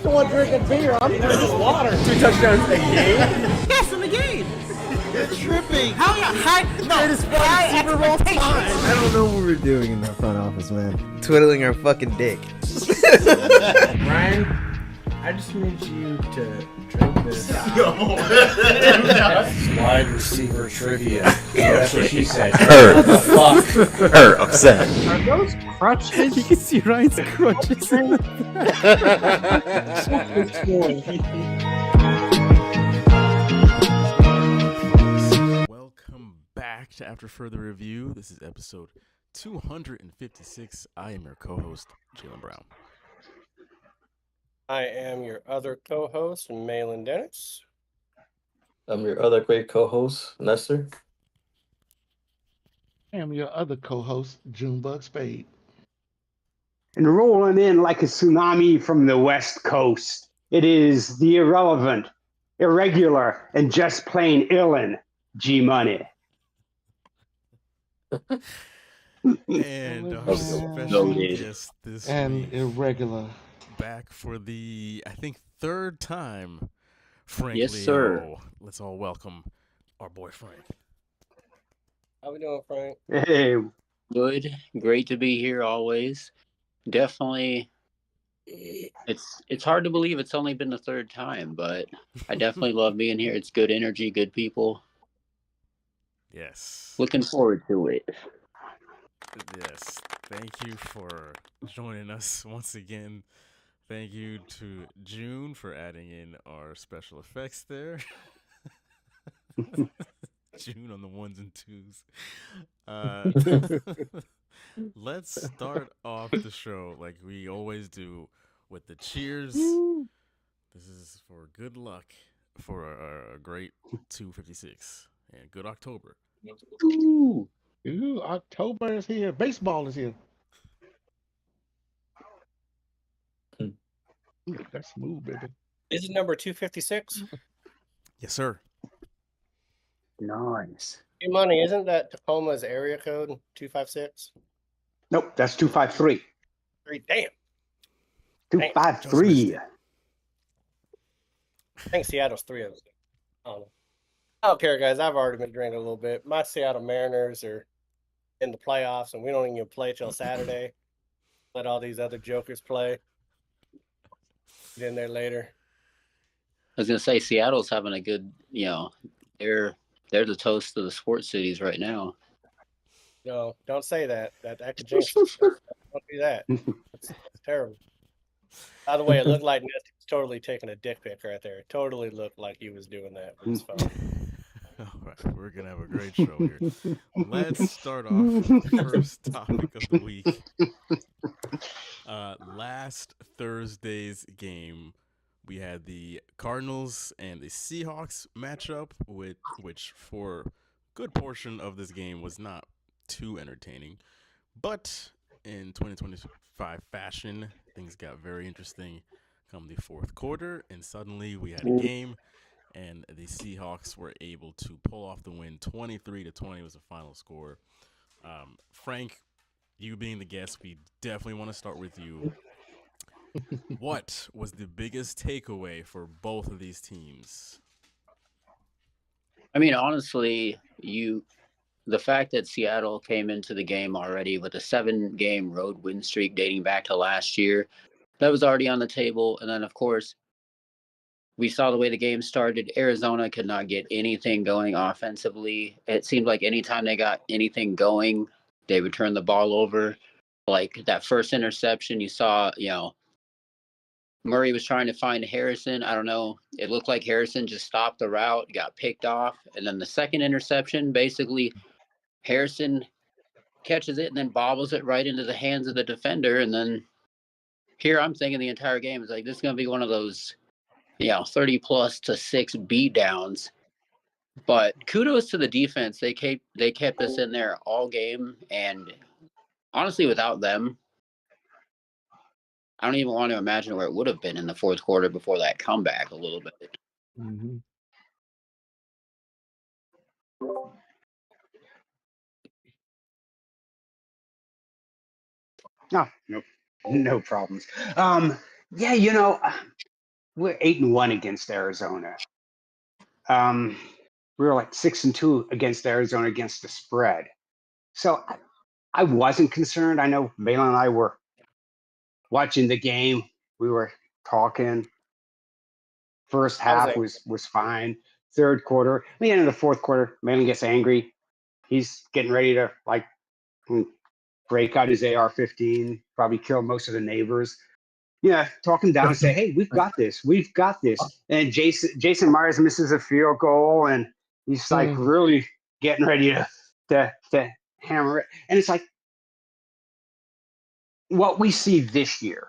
the one drinking beer. I'm drinking water. 2 touchdowns a game? Yes, in the game. You're tripping. How you high? No, Greatest Super Bowl time. I don't know what we're doing in that front office, man. Twiddling our fucking dick. Ryan, I just need you to drink this. Wide receiver trivia. That's what she said. Her. Fuck. Her upset. Are those crutches? You can see Ryan's crutches. Welcome back to After Further Review. This is episode 256. I am your co-host, Jalen Brown. I am your other co-host, Malin Dennis. I'm your other great co-host, Nestor. I am your other co-host, Junebug Spade. And rolling in like a tsunami from the West Coast, it is the irrelevant, irregular, and just plain illin' G-Money. And our special guest this week, irregular. back for the, I think, third time, Frank Yes, Leo. sir. Let's all welcome our boy Frank. How we doing, Frank? Hey, Good. Great to be here always. Definitely, it's hard to believe it's only been the third time, but I definitely love being here. It's good energy, good people. Yes. Looking forward to it. Yes. Thank you for joining us once again. Thank you to June for adding in our special effects there. June on the ones and twos. Let's start off the show like we always do with the cheers. This is for good luck for a great 256 and good October. Ooh. Ooh, October is here. Baseball is here. Ooh, that's smooth, baby. This is number 256. Yes, sir. nice. Hey, Money, isn't that Tacoma's area code 256? Nope, that's 253. Damn. 253. I think Seattle's 306. I don't know. I don't care, guys. I've already been drinking a little bit. My Seattle Mariners are in the playoffs, and we don't even play till Saturday. Let all these other jokers play. Get in there later. I was gonna say Seattle's having a good, they're the toast of the sports cities right now. No, don't say that. That could jinx us. Don't do that. It's terrible. By the way, it looked like Nestor was totally taking a dick pic right there. It totally looked like he was doing that with his phone. All right, we're going to have a great show here. Let's start off with the first topic of the week. Last Thursday's game, we had the Cardinals and the Seahawks matchup, which for a good portion of this game was not too entertaining. But in 2025 fashion, things got very interesting come the fourth quarter, and suddenly we had a game. And the Seahawks were able to pull off the win. 23-20 was the final score. Frank, you being the guest, we definitely want to start with you. What was the biggest takeaway for both of these teams? I mean, honestly, the fact that Seattle came into the game already with a 7-game road win streak dating back to last year, that was already on the table. And then, of course, we saw the way the game started. Arizona could not get anything going offensively. It seemed like anytime they got anything going, they would turn the ball over. Like that first interception, you saw, Murray was trying to find Harrison. I don't know. It looked like Harrison just stopped the route, got picked off. And then the second interception, basically, Harrison catches it and then bobbles it right into the hands of the defender. And then here I'm thinking the entire game is like, this is going to be one of those 30+6 beat downs. But kudos to the defense. They kept us in there all game. And honestly, without them, I don't even want to imagine where it would have been in the fourth quarter before that comeback a little bit. Mm-hmm. No problems. Yeah, we're 8-1 against Arizona. We were like 6-2 against Arizona against the spread. So I wasn't concerned. I know Malin and I were watching the game. We were talking. First half was fine. Third quarter, the end of the fourth quarter, Malin gets angry. He's getting ready to like break out his AR-15, probably kill most of the neighbors. Yeah, talk him down and say, "Hey, we've got this. We've got this." And Jason Myers misses a field goal, and he's like really getting ready to hammer it. And it's like what we see this year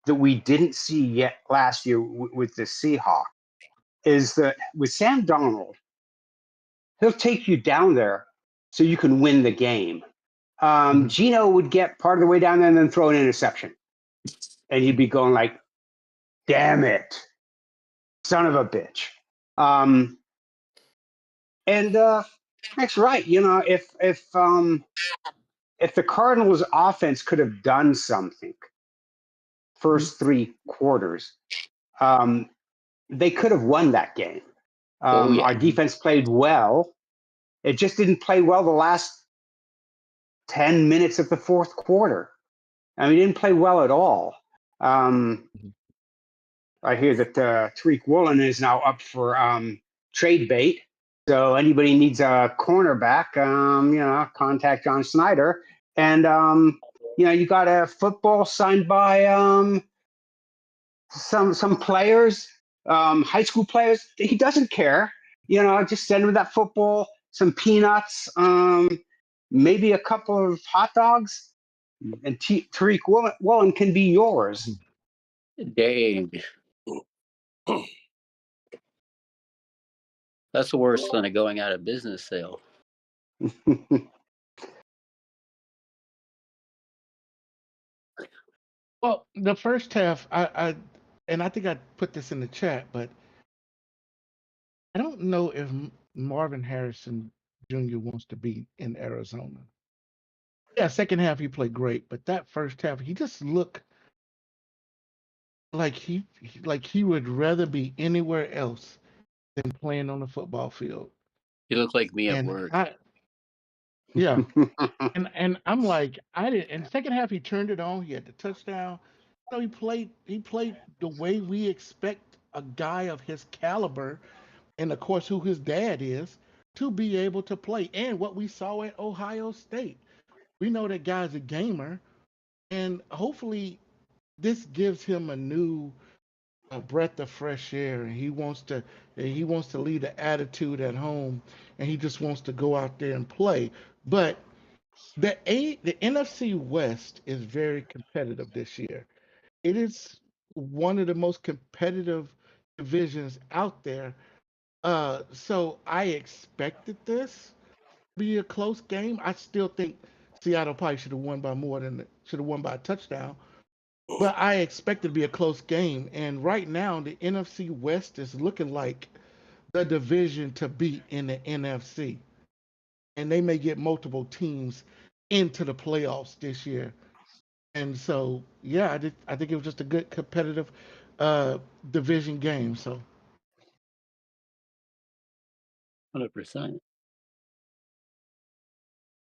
that we didn't see yet last year with the Seahawks is that with Sam Darnold, he'll take you down there so you can win the game. Gino would get part of the way down there and then throw an interception, and he'd be going like, "Damn it, son of a bitch." And that's right. You know, if the Cardinals' offense could have done something first three quarters, they could have won that game. Our defense played well. It just didn't play well the last 10 minutes of the fourth quarter. I mean, it didn't play well at all. I hear that Tariq Woolen is now up for trade bait. So anybody needs a cornerback, contact John Snyder. And, you got a football signed by some players, high school players. He doesn't care. Just send him that football, some peanuts, maybe a couple of hot dogs, and Tariq Woolen can be yours. Dang. That's worse than a going out of business sale. Well, the first half, I think I put this in the chat, but I don't know if Marvin Harrison Jr. wants to be in Arizona. Yeah, second half he played great, but that first half he just looked like he would rather be anywhere else than playing on the football field. You look like me at work. Yeah. and I'm like, in the second half he turned it on, he had the touchdown. He played the way we expect a guy of his caliber, and of course who his dad is, to be able to play. And what we saw at Ohio State. We know that guy's a gamer, and hopefully this gives him a new breath of fresh air, and he wants to leave the attitude at home, and he just wants to go out there and play. But the NFC West is very competitive this year. It is one of the most competitive divisions out there. So I expected this to be a close game. I still think Seattle probably should have won by a touchdown. But I expect it to be a close game. And right now, the NFC West is looking like the division to beat in the NFC. And they may get multiple teams into the playoffs this year. And so, yeah, I think it was just a good competitive division game. So 100%.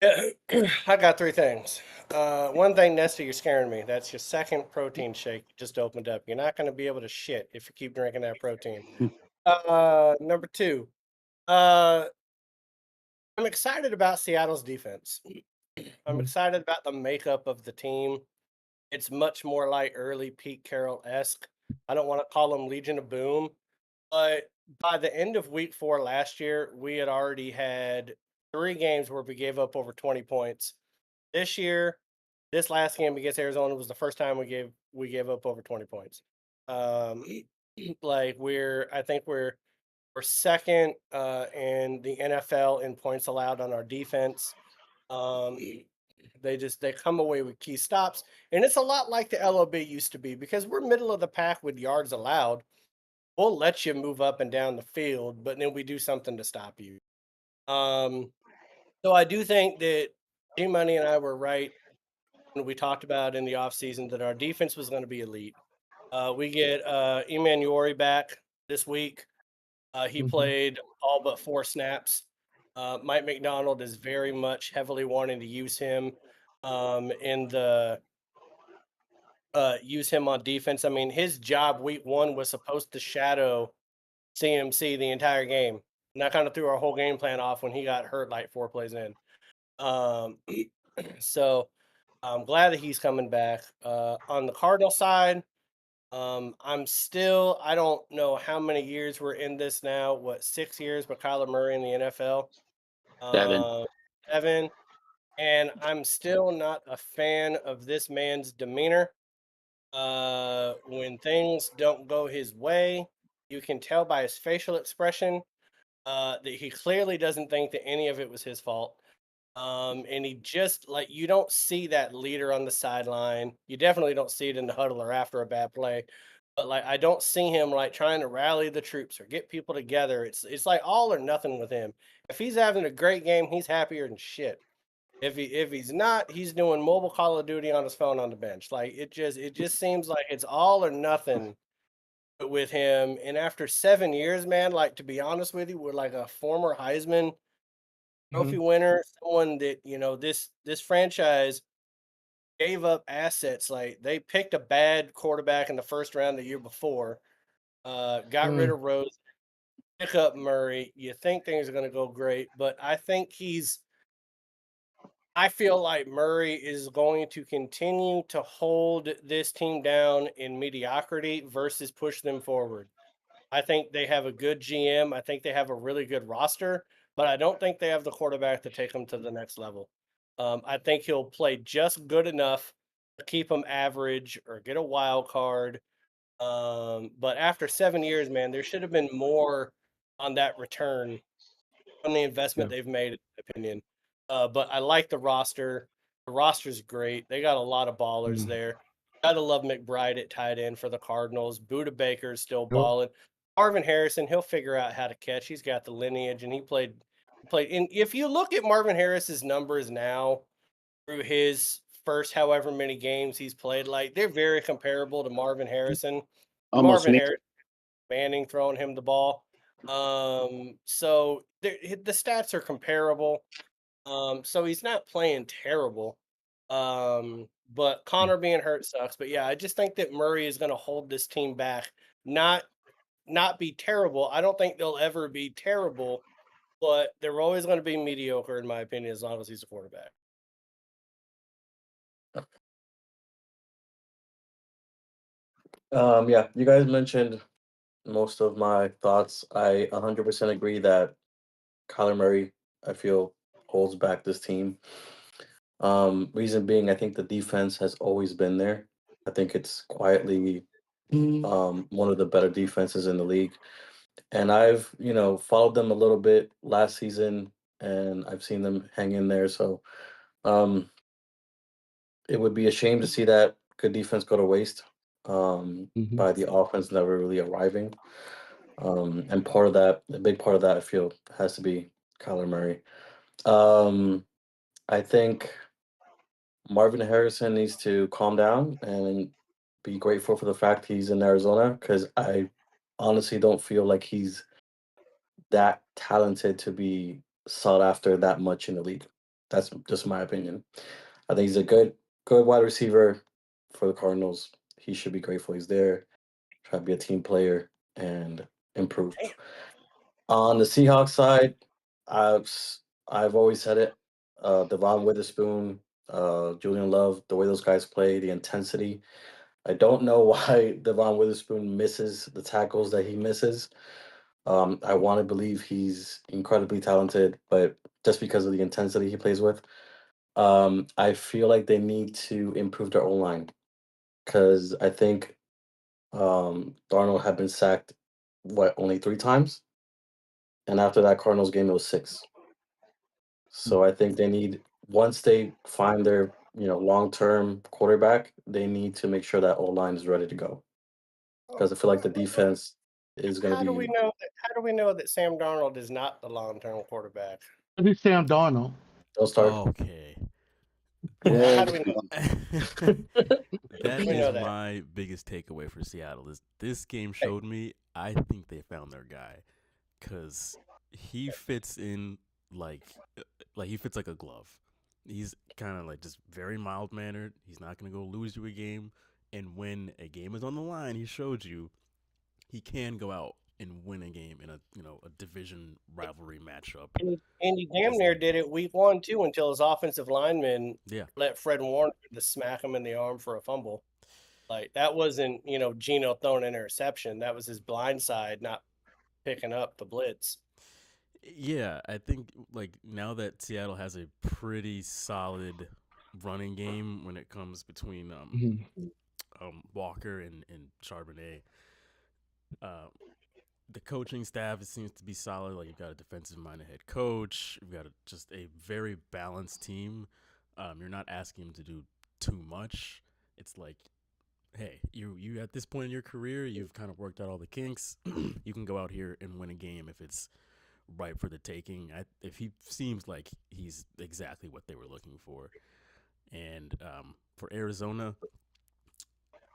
I got three things. One thing, Nestor, you're scaring me. That's your second protein shake you just opened up. You're not going to be able to shit if you keep drinking that protein. Number two, I'm excited about Seattle's defense. I'm excited about the makeup of the team. It's much more like early Pete Carroll-esque. I don't want to call them Legion of Boom, but by the end of week 4 last year, we had already had 3 games where we gave up over 20 points. This year, this last game against Arizona was the first time we gave up over 20 points. I think we're second in the NFL in points allowed on our defense. They come away with key stops, and it's a lot like the LOB used to be because we're middle of the pack with yards allowed. We'll let you move up and down the field, but then we do something to stop you. So I do think that G-Money and I were right when we talked about in the offseason that our defense was going to be elite. We get Emmanuel back this week. He played all but 4 snaps. Mike McDonald is very much heavily wanting to use him in the use him on defense. I mean, his job week 1 was supposed to shadow CMC the entire game. And that kind of threw our whole game plan off when he got hurt like 4 plays in. So I'm glad that he's coming back. On the Cardinal side, I don't know how many years we're in this now. What, 6 years with Kyler Murray in the NFL? 7. 7. And I'm still not a fan of this man's demeanor. When things don't go his way, you can tell by his facial expression that he clearly doesn't think that any of it was his fault. And he just like you don't see that leader on the sideline. You definitely don't see it in the huddle or after a bad play. But like I don't see him like trying to rally the troops or get people together. It's like all or nothing with him. If he's having a great game, he's happier than shit. If he's not, he's doing mobile Call of Duty on his phone on the bench. Like it just seems like it's all or nothing with him. And after 7 years, man, like to be honest with you, we're like a former Heisman Trophy winner, someone that this franchise gave up assets. Like they picked a bad quarterback in the first round the year before, got rid of Rose, pick up Murray. You think things are going to go great, but I feel like Murray is going to continue to hold this team down in mediocrity versus push them forward. I think they have a good GM. I think they have a really good roster, but I don't think they have the quarterback to take them to the next level. I think he'll play just good enough to keep them average or get a wild card. But after 7 years, man, there should have been more on that return on the investment they've made, in my opinion. But I like the roster. The roster's great. They got a lot of ballers there. Gotta love McBride at tight end for the Cardinals. Buda Baker's still balling. Marvin Harrison, he'll figure out how to catch. He's got the lineage, and he played. And if you look at Marvin Harris's numbers now through his first however many games he's played, like they're very comparable to Marvin Harrison. Almost Marvin me. Harrison, Manning throwing him the ball. So the stats are comparable. So he's not playing terrible. But Connor being hurt sucks. But yeah, I just think that Murray is going to hold this team back, not be terrible. I don't think they'll ever be terrible, but they're always going to be mediocre, in my opinion, as long as he's a quarterback. Yeah, you guys mentioned most of my thoughts. I 100% agree that Kyler Murray, I feel, holds back this team. Reason being, I think the defense has always been there. I think it's quietly one of the better defenses in the league. And I've, followed them a little bit last season, and I've seen them hang in there. So it would be a shame to see that good defense go to waste by the offense never really arriving. And part of that, a big part of that, I feel, has to be Kyler Murray. I think Marvin Harrison needs to calm down and be grateful for the fact he's in Arizona, because I honestly don't feel like he's that talented to be sought after that much in the league. That's just my opinion. I think he's a good wide receiver for the Cardinals. He should be grateful he's there, try to be a team player and improve. On the Seahawks side, I've always said it. Devon Witherspoon, Julian Love, the way those guys play, the intensity. I don't know why Devon Witherspoon misses the tackles that he misses. I want to believe he's incredibly talented, but just because of the intensity he plays with, I feel like they need to improve their O-line, because I think Darnold had been sacked, only 3 times? And after that Cardinals game, it was 6. So I think they need, once they find their, long-term quarterback, they need to make sure that O-line is ready to go. Because I feel like the defense is going to How do be. we know that Sam Darnold is not the long-term quarterback? It's Sam Darnold. Don't start. Okay. How do we know? That We know is that. my biggest takeaway for Seattle. Is this game showed me I think they found their guy, because he fits in like he fits like a glove. He's kind of like just very mild mannered. He's not gonna go lose you a game, and when a game is on the line, he showed you he can go out and win a game in a a division rivalry matchup. And he damn near did it week 1 too, until his offensive lineman Yeah. let Fred Warner to smack him in the arm for a fumble. Like that wasn't Geno throwing an interception. That was his blind side not picking up the blitz. Yeah, I think like now that Seattle has a pretty solid running game when it comes between Walker and Charbonnet, the coaching staff, it seems to be solid. Like you've got a defensive-minded head coach, you've got just a very balanced team. You're not asking them to do too much. It's like, hey, you at this point in your career, you've kind of worked out all the kinks. You can go out here and win a game if it's ripe for the taking. If he seems like he's exactly what they were looking for. And for Arizona,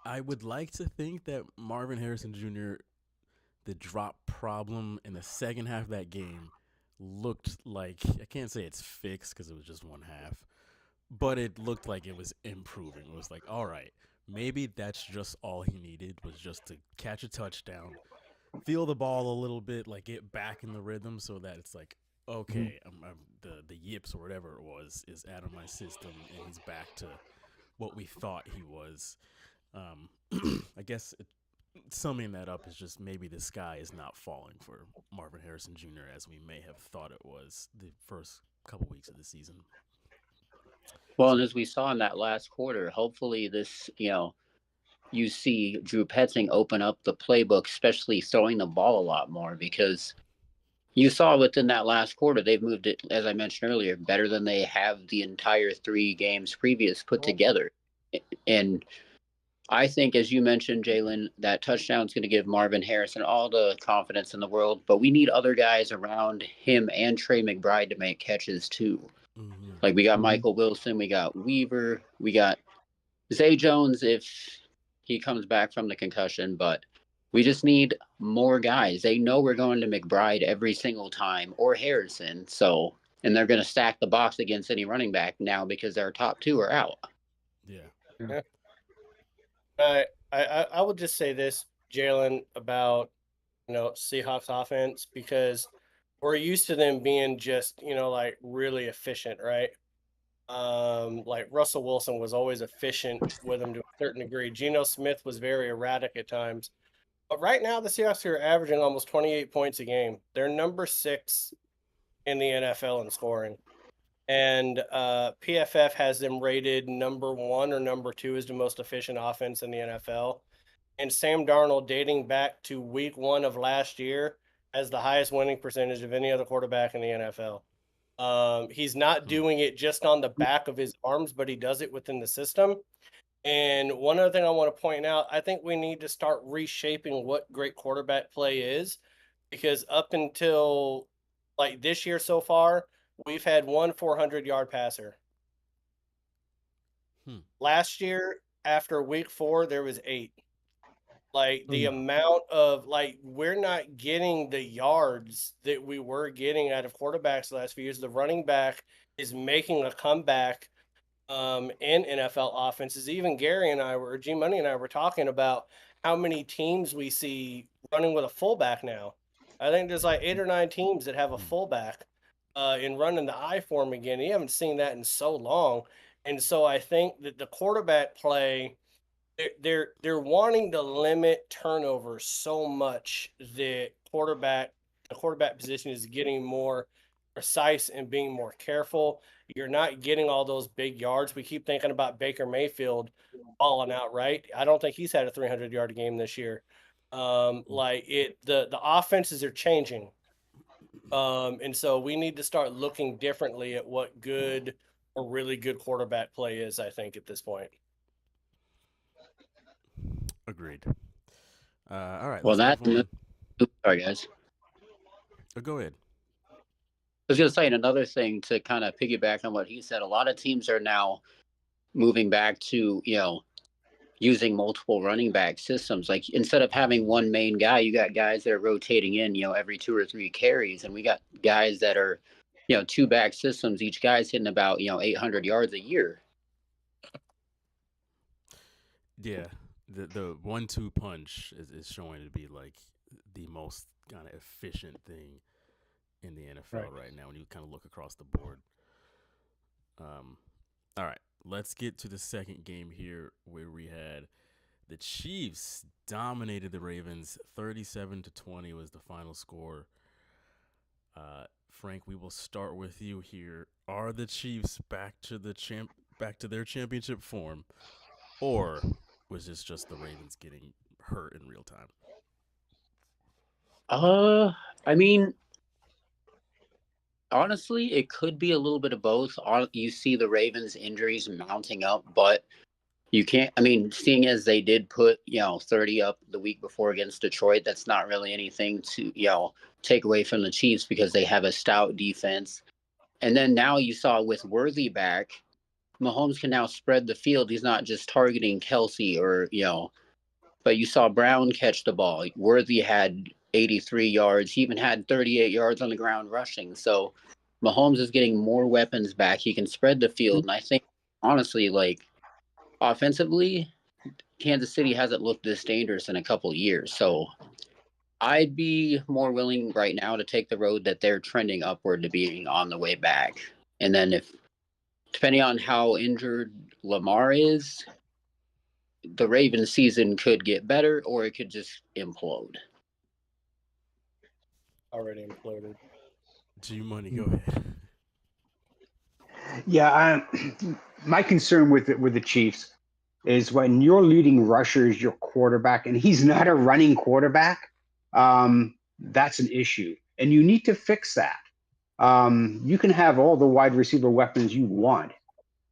I would like to think that Marvin Harrison Jr., the drop problem in the second half of that game looked like, I can't say it's fixed because it was just one half, but it looked like it was improving. It was like, all right, maybe that's just all he needed, was just to catch a touchdown, feel the ball a little bit, like get back in the rhythm so that it's like, okay, the yips or whatever it was is out of my system and he's back to what we thought he was. I guess summing that up is just maybe the sky is not falling for Marvin Harrison Jr. as we may have thought it was the first couple weeks of the season. Well, and as we saw in that last quarter, hopefully this, you see Drew Petzing open up the playbook, especially throwing the ball a lot more, because you saw within that last quarter, they've moved it, as I mentioned earlier, better than they have the entire 3 games previous put together. And I think, as you mentioned, Jalen, that touchdown is going to give Marvin Harrison all the confidence in the world, but we need other guys around him and Trey McBride to make catches too. Mm-hmm. Like we got Michael Wilson, we got Weaver, we got Zay Jones if he comes back from the concussion, but we just need more guys. They know we're going to McBride every single time, or Harrison, and they're going to stack the box against any running back now because their top 2 are out. Yeah. I would just say this, Jalen, about Seahawks offense, because we're used to them being just like really efficient, right? Like Russell Wilson was always efficient with them to a certain degree. Geno Smith was very erratic at times, but right now the Seahawks are averaging almost 28 points a game. They're number 6 in the NFL in scoring. And PFF has them rated number 1 or number 2 as the most efficient offense in the NFL. And Sam Darnold, dating back to week 1 of last year, has the highest winning percentage of any other quarterback in the NFL. He's not doing it just on the back of his arms, but he does it within the system. And one other thing I want to point out, I think we need to start reshaping what great quarterback play is, because up until like this year so far, we've had 1 400-yard passer. Last year, after week 4, there was 8. Like the amount of we're not getting the yards that we were getting out of quarterbacks the last few years. The running back is making a comeback in NFL offenses. Even Gary and I were, G Money and I were talking about how many teams we see running with a fullback now. I think there's like 8 or 9 teams that have a fullback in running the I form again. You haven't seen that in so long. And so I think that the quarterback play, they're wanting to limit turnovers so much that the quarterback position is getting more precise and being more careful. You're not getting all those big yards. We keep thinking about Baker Mayfield balling out, right? I don't think he's had a 300-yard game this year. The offenses are changing. And so we need to start looking differently at what good or really good quarterback play is, I think, at this point. Agreed. All right. Well, sorry, guys. Go ahead. I was going to say another thing to kind of piggyback on what he said. A lot of teams are now moving back to, using multiple running back systems. Like instead of having one main guy, you got guys that are rotating in, every 2 or 3 carries, and we got guys that are, 2 back systems. Each guy's hitting about 800 yards a year. Yeah, the 1-2 punch is showing to be like the most kind of efficient thing in the NFL right now when you kind of look across the board. All right, let's get to the second game here where we had the Chiefs dominated the Ravens. 37-20 was the final score. Frank, we will start with you here. Are the Chiefs back to their championship form, or was this just the Ravens getting hurt in real time? I mean, honestly, it could be a little bit of both. You see the Ravens injuries mounting up, but you can't, seeing as they did put, 30 up the week before against Detroit, that's not really anything to, take away from the Chiefs because they have a stout defense. And then now you saw with Worthy back, Mahomes can now spread the field. He's not just targeting Kelsey or, but you saw Brown catch the ball. Worthy had 83 yards. He even had 38 yards on the ground rushing. So Mahomes is getting more weapons back. He can spread the field. And I think, honestly, offensively, Kansas City hasn't looked this dangerous in a couple of years. So I'd be more willing right now to take the road that they're trending upward to being on the way back. And then depending on how injured Lamar is, the Ravens season could get better or it could just implode. Already imploded. G-Money, go ahead. Yeah, my concern with the Chiefs is when your leading rusher is your quarterback and he's not a running quarterback, that's an issue. And you need to fix that. You can have all the wide receiver weapons you want,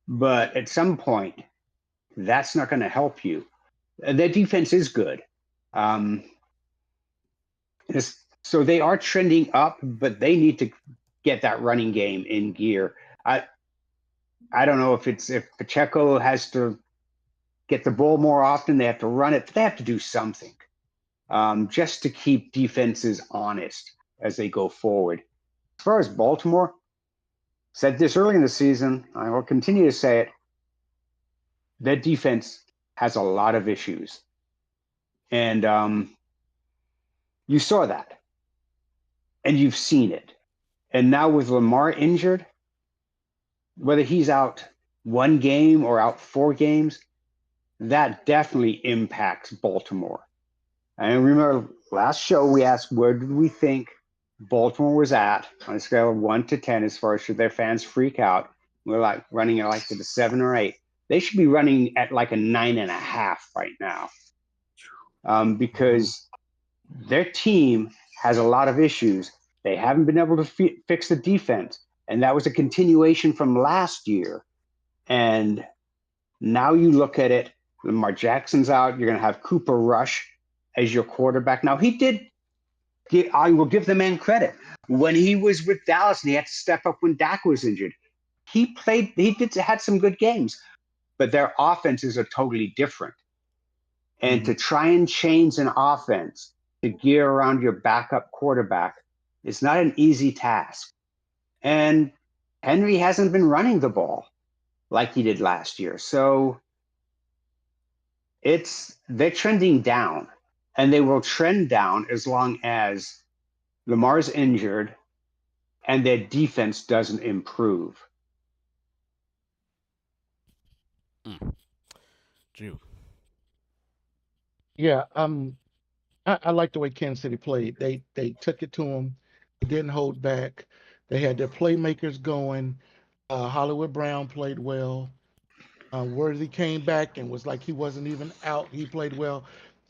but at some point, that's not going to help you. Their defense is good. So they are trending up, but they need to get that running game in gear. I don't know if Pacheco has to get the ball more often, they have to run it, but they have to do something just to keep defenses honest as they go forward. As far as Baltimore, said this early in the season, I will continue to say it, their defense has a lot of issues. And you saw that. And you've seen it. And now with Lamar injured, whether he's out 1 game or out 4 games, that definitely impacts Baltimore. And remember, last show we asked where did we think Baltimore was at on a scale of 1 to 10 as far as should their fans freak out. We're running at to the 7 or 8. They should be running at a 9.5 right now because their team has a lot of issues. They haven't been able to fix the defense. And that was a continuation from last year. And now you look at it, Lamar Jackson's out. You're going to have Cooper Rush as your quarterback. Now, I will give the man credit. When he was with Dallas and he had to step up when Dak was injured, he had some good games. But their offenses are totally different. And to try and change an offense to gear around your backup quarterback is not an easy task. And Henry hasn't been running the ball like he did last year. So they're trending down, and they will trend down as long as Lamar's injured and their defense doesn't improve. June. Yeah, I like the way Kansas City played. They took it to them. They didn't hold back. They had their playmakers going. Hollywood Brown played well. Worthy came back and was like he wasn't even out. He played well.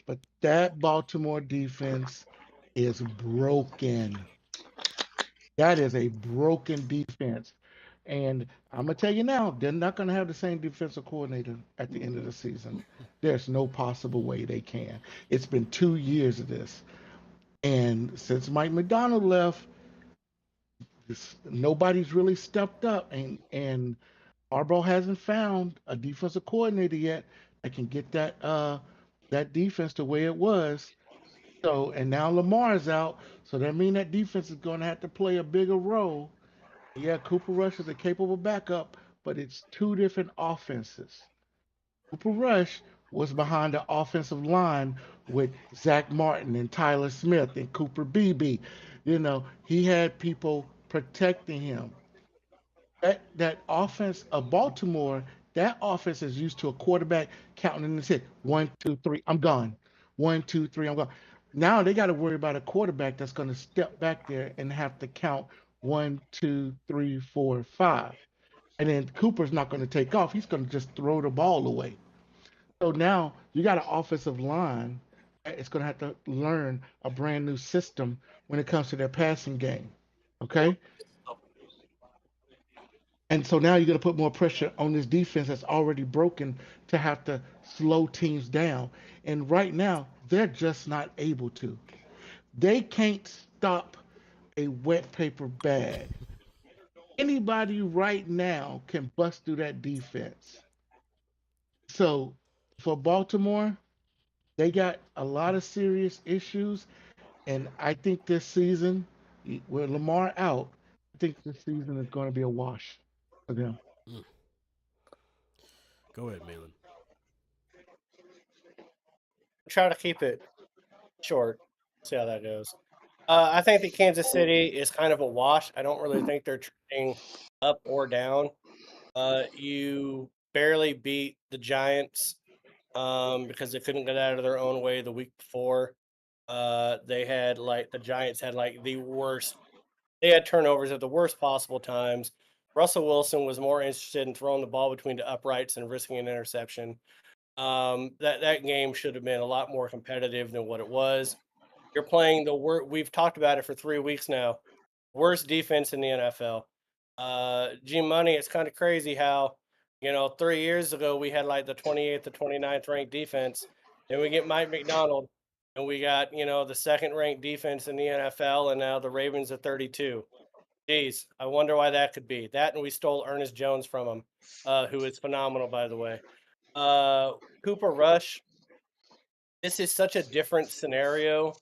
But that Baltimore defense is broken. That is a broken defense. And I'm going to tell you now, they're not going to have the same defensive coordinator at the end of the season. There's no possible way they can. It's been 2 years of this. And since Mike McDonald left, nobody's really stepped up. And Harbaugh hasn't found a defensive coordinator yet I can get that defense the way it was. So and now Lamar's out, so that means that defense is going to have to play a bigger role. Yeah, Cooper Rush is a capable backup, but it's two different offenses. Cooper Rush was behind the offensive line with Zach Martin and Tyler Smith and Cooper Beebe. He had people protecting him. That offense of Baltimore, that offense is used to a quarterback counting in his head. 1, 2, 3, I'm gone. 1, 2, 3, I'm gone. Now they got to worry about a quarterback that's going to step back there and have to count 1, 2, 3, 4, 5. And then Cooper's not going to take off. He's going to just throw the ball away. So now you got an offensive line that is going to have to learn a brand new system when it comes to their passing game. Okay? And so now you're going to put more pressure on this defense that's already broken to have to slow teams down. And right now, they're just not able to. They can't stop a wet paper bag. Anybody right now can bust through that defense. So for Baltimore, they got a lot of serious issues. And I think this season, with Lamar out, I think this season is going to be a wash for them. Mm. Go ahead, Malin. Try to keep it short. See how that goes. I think that Kansas City is kind of a wash. I don't really think they're trending up or down. You barely beat the Giants because they couldn't get out of their own way the week before. They had the Giants had the worst. They had turnovers at the worst possible times. Russell Wilson was more interested in throwing the ball between the uprights and risking an interception. That game should have been a lot more competitive than what it was. You're playing the worst. We've talked about it for 3 weeks now. Worst defense in the NFL. G Money, it's kind of crazy how 3 years ago we had the 28th to 29th ranked defense. Then we get Mike McDonald, and we got the second ranked defense in the NFL, and now the Ravens are 32. Jeez, I wonder why that could be. That, and we stole Ernest Jones from him, who is phenomenal, by the way. Cooper Rush. This is such a different scenario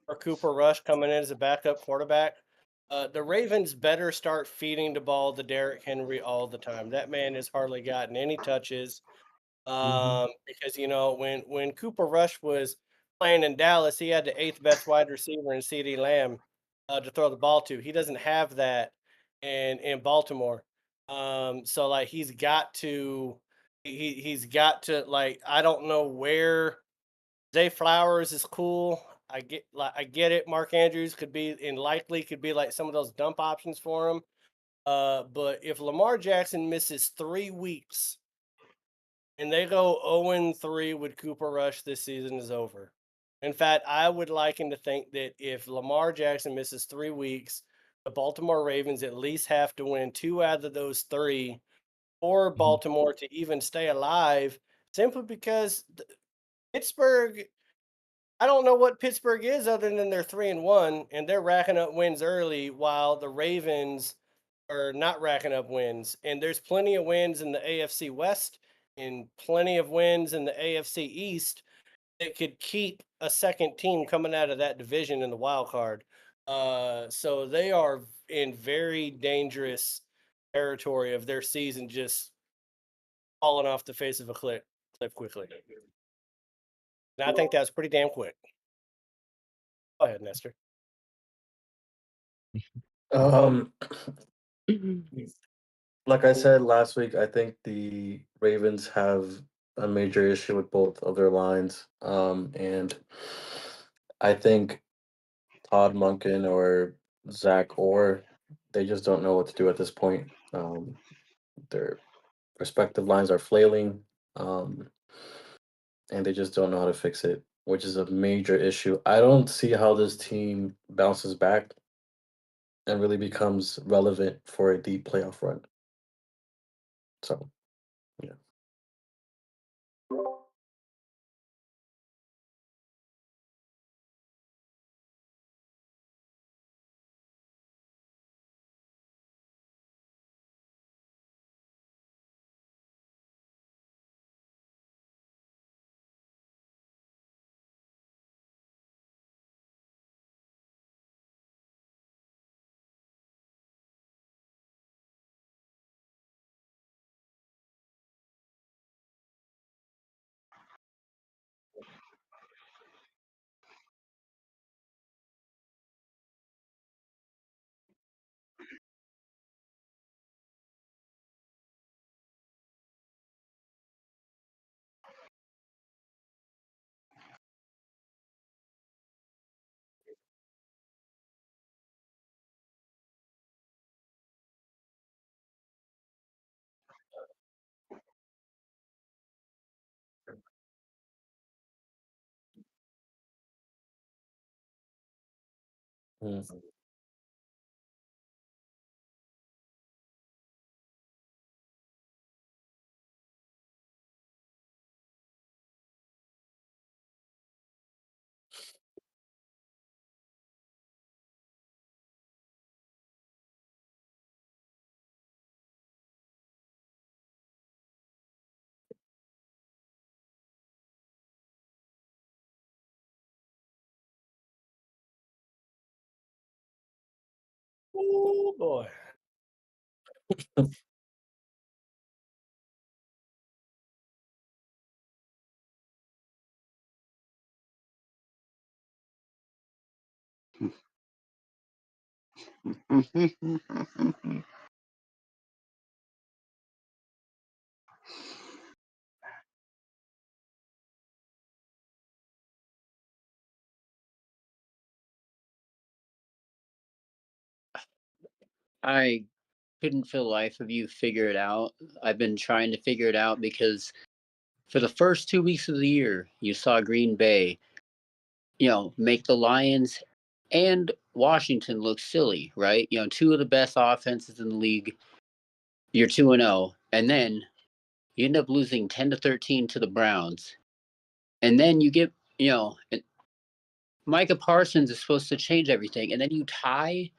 for Cooper Rush coming in as a backup quarterback. The Ravens better start feeding the ball to Derrick Henry all the time. That man has hardly gotten any touches. Mm-hmm. Because when Cooper Rush was playing in Dallas, he had the eighth best wide receiver in CD Lamb to throw the ball to. He doesn't have that in Baltimore. So he's got to he's got to I don't know where Zay Flowers is cool. I get it. Mark Andrews could be and likely could be some of those dump options for him. But if Lamar Jackson misses 3 weeks and they go 0-3 with Cooper Rush, this season is over. In fact, I would like him to think that if Lamar Jackson misses 3 weeks, the Baltimore Ravens at least have to win 2 out of those 3 for Mm-hmm. Baltimore to even stay alive, simply because Pittsburgh, I don't know what Pittsburgh is other than they're 3-1 and they're racking up wins early while the Ravens are not racking up wins. And there's plenty of wins in the AFC West and plenty of wins in the AFC East that could keep a second team coming out of that division in the wild card. So they are in very dangerous territory of their season just falling off the face of a cliff quickly. And I think that's pretty damn quick. Go ahead, Nestor. Um, like I said last week, I think the Ravens have a major issue with both of their lines. And I think Todd Monken or Zach Orr, they just don't know what to do at this point. Their respective lines are flailing, and they just don't know how to fix it, which is a major issue. I don't see how this team bounces back and really becomes relevant for a deep playoff run. So, yeah. Mm. Oh boy. I couldn't for the life of you figure it out. I've been trying to figure it out because for the first 2 weeks of the year, you saw Green Bay, make the Lions and Washington look silly, right? Two of the best offenses in the league. You're 2-0, and then you end up losing 10-13 to the Browns, and then you get, Micah Parsons is supposed to change everything, and then you tie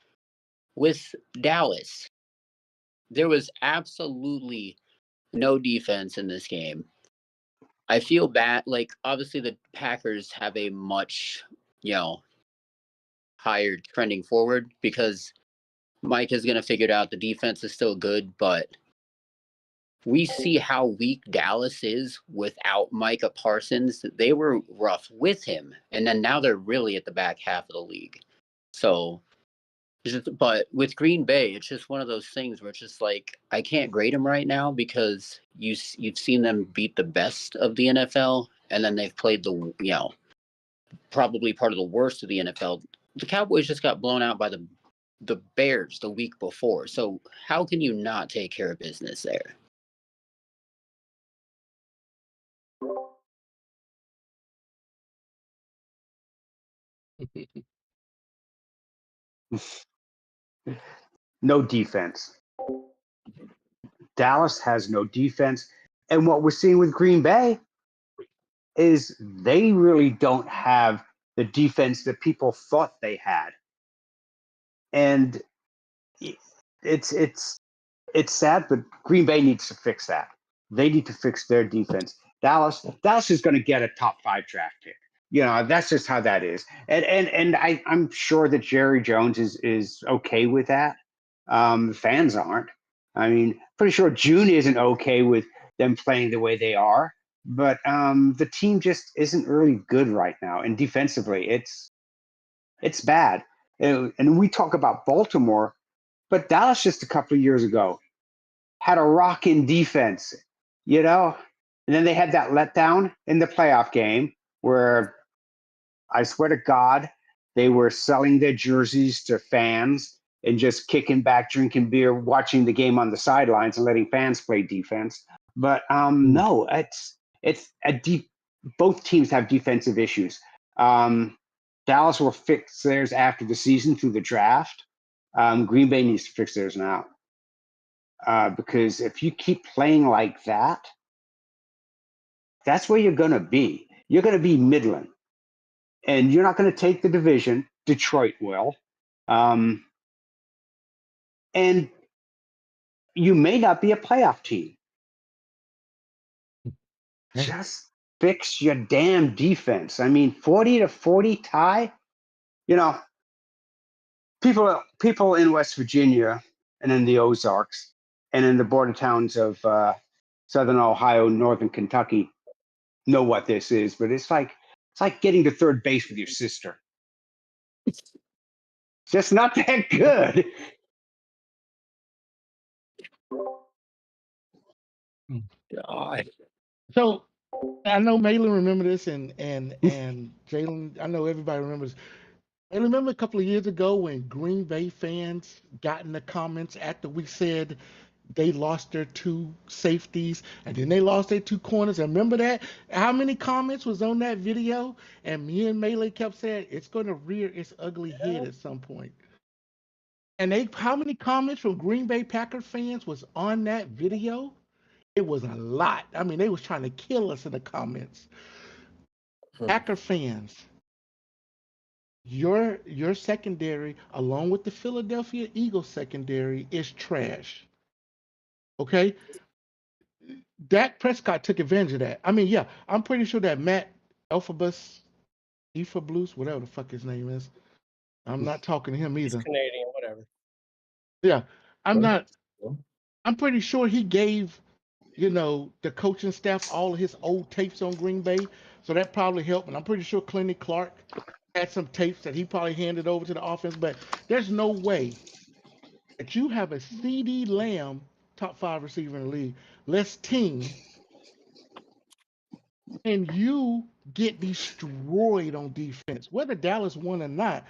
with Dallas. There was absolutely no defense in this game. I feel bad. Like, obviously, the Packers have a much, higher trending forward because Mike is going to figure it out. The defense is still good, but we see how weak Dallas is without Micah Parsons. They were rough with him, and then now they're really at the back half of the league. So, but with Green Bay, it's just one of those things where it's just like I can't grade them right now because you've seen them beat the best of the NFL, and then they've played the probably part of the worst of the NFL. The Cowboys just got blown out by the Bears the week before. So how can you not take care of business there? No defense. Dallas has no defense. And what we're seeing with Green Bay is they really don't have the defense that people thought they had. And it's sad, but Green Bay needs to fix that. They need to fix their defense. Dallas is going to get a top 5 draft pick. That's just how that is. And I'm sure that Jerry Jones is okay with that. Fans aren't. I mean, pretty sure June isn't okay with them playing the way they are. But the team just isn't really good right now. And defensively, it's bad. And we talk about Baltimore, but Dallas just a couple of years ago had a rocking defense, And then they had that letdown in the playoff game where I swear to God, they were selling their jerseys to fans and just kicking back, drinking beer, watching the game on the sidelines and letting fans play defense. But no, it's a deep. Both teams have defensive issues. Dallas will fix theirs after the season through the draft. Green Bay needs to fix theirs now. Because if you keep playing like that, that's where you're going to be. You're going to be Midland. And you're not going to take the division. Detroit will. And you may not be a playoff team. Just fix your damn defense. I mean, 40-40 tie. People in West Virginia and in the Ozarks and in the border towns of Southern Ohio, Northern Kentucky know what this is, but it's like getting to third base with your sister. Just not that good. God. So I know Malin remember this, and Jalen. I know everybody remembers. And remember a couple of years ago when Green Bay fans got in the comments after we said they lost their 2 safeties, and then they lost their 2 corners. And remember that? How many comments was on that video? And me and Melee kept saying it's going to rear its ugly head at some point. And how many comments from Green Bay Packer fans was on that video? It was a lot. I mean, they was trying to kill us in the comments. Packer fans, your secondary, along with the Philadelphia Eagles secondary, is trash. Okay? Dak Prescott took advantage of that. I mean, yeah, I'm pretty sure that Matt Elphabus, whatever the fuck his name is. I'm not talking to him He's either. Canadian, whatever. Yeah, I'm pretty sure he gave, the coaching staff all of his old tapes on Green Bay, so that probably helped. And I'm pretty sure Clinton Clark had some tapes that he probably handed over to the offense. But there's no way that you have a CD Lamb, top 5 receiver in the league, less team, and you get destroyed on defense. Whether Dallas won or not,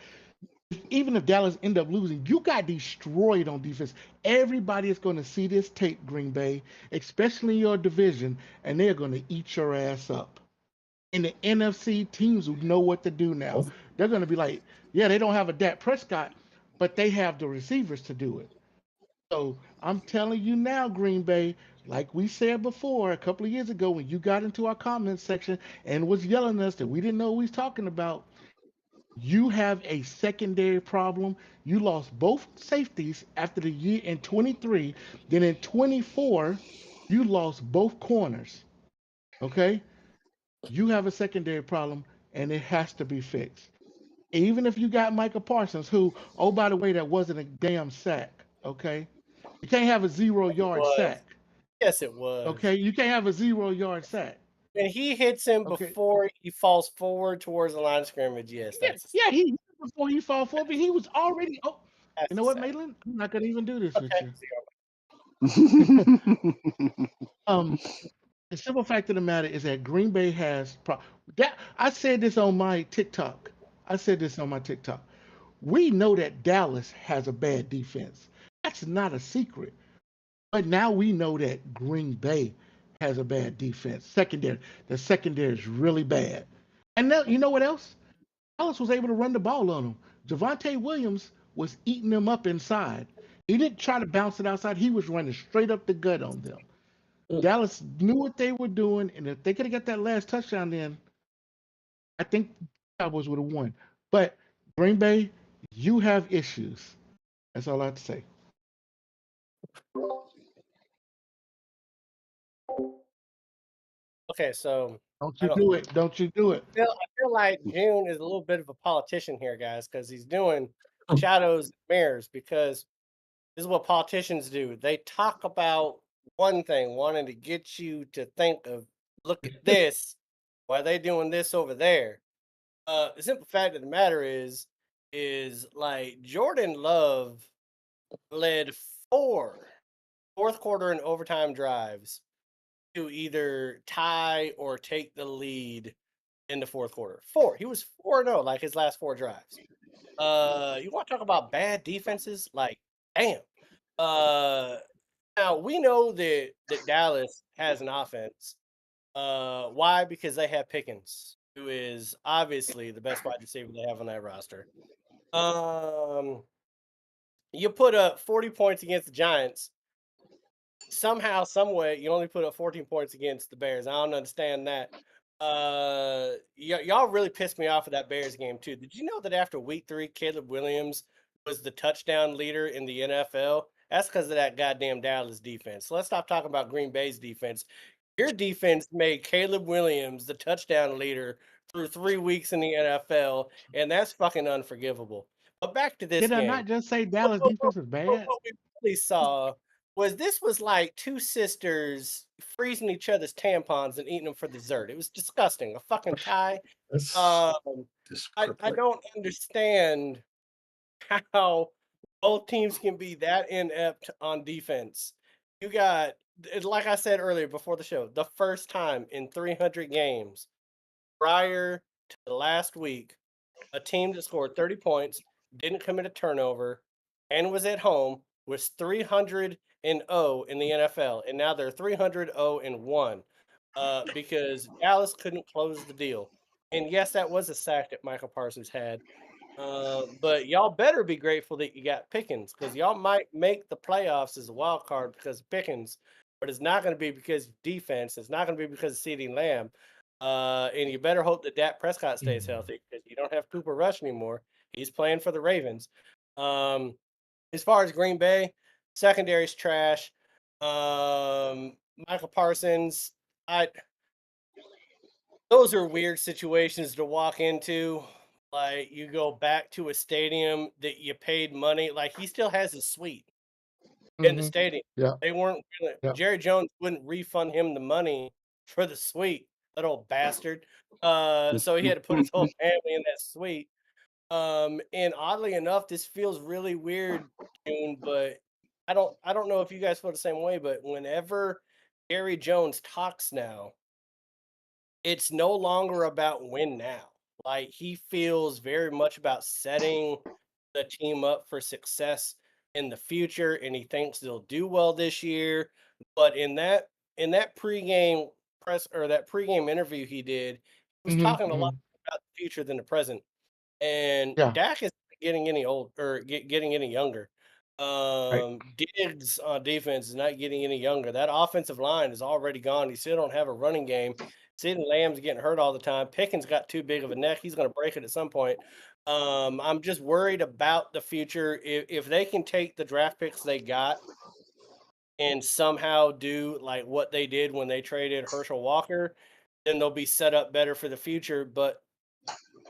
even if Dallas end up losing, you got destroyed on defense. Everybody is going to see this tape, Green Bay, especially in your division, and they're going to eat your ass up. In the NFC, teams who know what to do now, they're going to be like, yeah, they don't have a Dak Prescott, but they have the receivers to do it. So I'm telling you now, Green Bay, like we said before a couple of years ago when you got into our comments section and was yelling at us that we didn't know what we was talking about, you have a secondary problem. You lost both safeties after the year in 23. Then in 24, you lost both corners. Okay? You have a secondary problem and it has to be fixed. Even if you got Micah Parsons, who, oh, by the way, that wasn't a damn sack. Okay? You can't have a 0-yard sack. Yes, it was. Okay? You can't have a 0-yard sack. And he hits him before he falls forward towards the line of scrimmage. Yes, that's he before he fall forward, but he was already. Oh, you know what, Maitland? I'm not gonna even do this with you. The simple fact of the matter is that Green Bay has that. I said this on my TikTok. We know that Dallas has a bad defense. That's not a secret. But now we know that Green Bay has a bad defense. Secondary. The secondary is really bad. And now, you know what else? Dallas was able to run the ball on them. Javonte Williams was eating them up inside. He didn't try to bounce it outside. He was running straight up the gut on them. Dallas knew what they were doing, and if they could have got that last touchdown in, I think Cowboys would have won. But Green Bay, you have issues. That's all I have to say. Okay, so Don't you do it. I feel like June is a little bit of a politician here, guys, because he's doing shadows and mirrors, because this is what politicians do. They talk about one thing, wanting to get you to think of, look at this, why are they doing this over there? The simple fact of the matter is like Jordan Love led 4 fourth quarter and overtime drives to either tie or take the lead in the fourth quarter. 4. He was 4-0, like his last 4 drives. You want to talk about bad defenses? Like, damn. Now we know that Dallas has an offense. Why? Because they have Pickens, who is obviously the best wide receiver they have on that roster. You put up 40 points against the Giants. Somehow, some way, you only put up 14 points against the Bears. I don't understand that. Y'all really pissed me off with that Bears game too. Did you know that after week 3, Caleb Williams was the touchdown leader in the NFL? That's because of that goddamn Dallas defense. So let's stop talking about Green Bay's defense. Your defense made Caleb Williams the touchdown leader through 3 weeks in the NFL, and that's fucking unforgivable. But back to this game. Did I game. not just say Dallas defense is bad? What we really saw was like 2 sisters freezing each other's tampons and eating them for dessert. It was disgusting. A fucking tie. I don't understand how both teams can be that inept on defense. You got, like I said earlier before the show, the first time in 300 games prior to the last week, a team that scored 30 points, didn't commit a turnover, and was at home, was 300 300-0 in the NFL, and now they're 300-0-1 because Dallas couldn't close the deal. And yes, that was a sack that Michael Parsons had. But y'all better be grateful that you got Pickens because y'all might make the playoffs as a wild card because of Pickens, but it's not going to be because of defense. It's not going to be because of CeeDee Lamb. And you better hope that Dak Prescott stays healthy because you don't have Cooper Rush anymore. He's playing for the Ravens. As far as Green Bay, secondary's trash. Michael Parsons, those are weird situations to walk into. Like you go back to a stadium that you paid money. Like he still has his suite in the stadium. Yeah. They weren't gonna, Yeah. Jerry Jones wouldn't refund him the money for the suite. That old bastard. So he had to put his whole family in that suite. And oddly enough, this feels really weird, June, but I don't know if you guys feel the same way, but whenever Jerry Jones talks now, it's no longer about win now. Like he feels very much about setting the team up for success in the future, and he thinks they'll do well this year. But in that pregame press or that pregame interview he did, he was talking a lot about the future than the present. And Yeah. Dak is getting any old or getting any younger. Diggs on defense is not getting any younger. That offensive line is already gone. You still don't have a running game. CeeDee Lamb's getting hurt all the time. Pickens got too big of a neck. He's going to break it at some point. I'm just worried about the future. If they can take the draft picks they got and somehow do like what they did when they traded Herschel Walker, then they'll be set up better for the future. But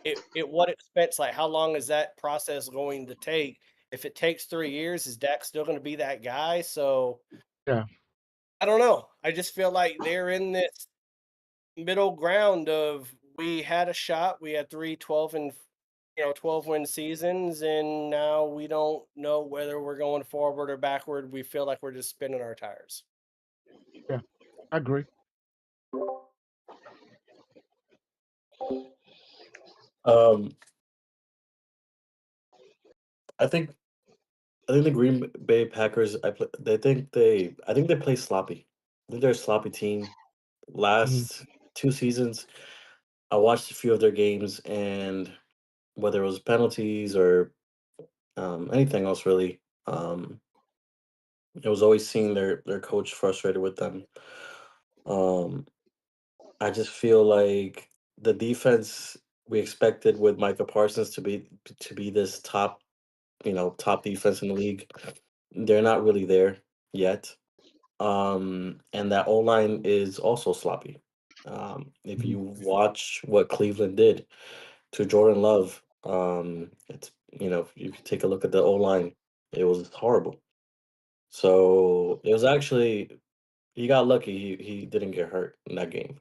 at what expense? Like, how long is that process going to take? If it takes 3 years, is Dak still going to be that guy? So Yeah. I don't know. I just feel like they're in this middle ground of we had a shot. We had 12-win seasons, and now we don't know whether we're going forward or backward. We feel like we're just spinning our tires. Yeah. I agree. Um, I think the Green Bay Packers. I think they play sloppy. I think they're a sloppy team. Last 2 seasons, I watched a few of their games, and whether it was penalties or anything else, really, it was always seeing their coach frustrated with them. Um, I just feel like the defense we expected with Micah Parsons to be this top defense in the league. They're not really there yet. And that O line is also sloppy. If you watch what Cleveland did to Jordan Love, it's if you take a look at the O line, it was horrible. So it was actually he got lucky he didn't get hurt in that game.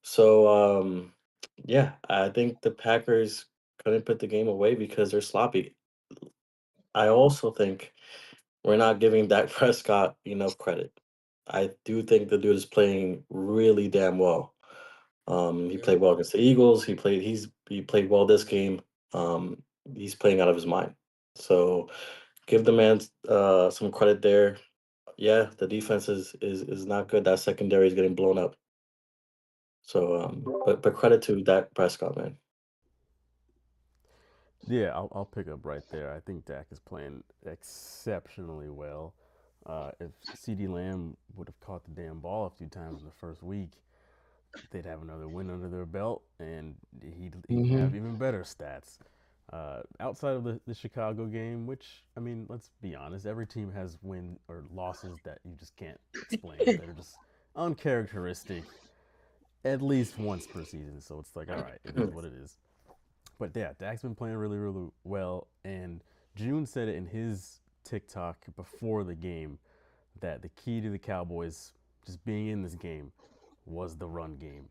So yeah, I think the Packers couldn't put the game away because they're sloppy. I also think we're not giving Dak Prescott enough credit. I do think the dude is playing really damn well. He played well against the Eagles. He played well this game. Um, he's playing out of his mind. So give the man some credit there. Yeah, the defense is not good. That secondary is getting blown up. So but credit to Dak Prescott, man. Yeah, I'll pick up right there. I think Dak is playing exceptionally well. If CeeDee Lamb would have caught the damn ball a few times in the first week, they'd have another win under their belt, and he'd have even better stats. Outside of the Chicago game, which, I mean, let's be honest, every team has win or losses that you just can't explain. They're just uncharacteristic at least once per season. So it's like, all right, it is what it is. But yeah, Dak's been playing really, really well. And June said it in his TikTok before the game that the key to the Cowboys just being in this game was the run game.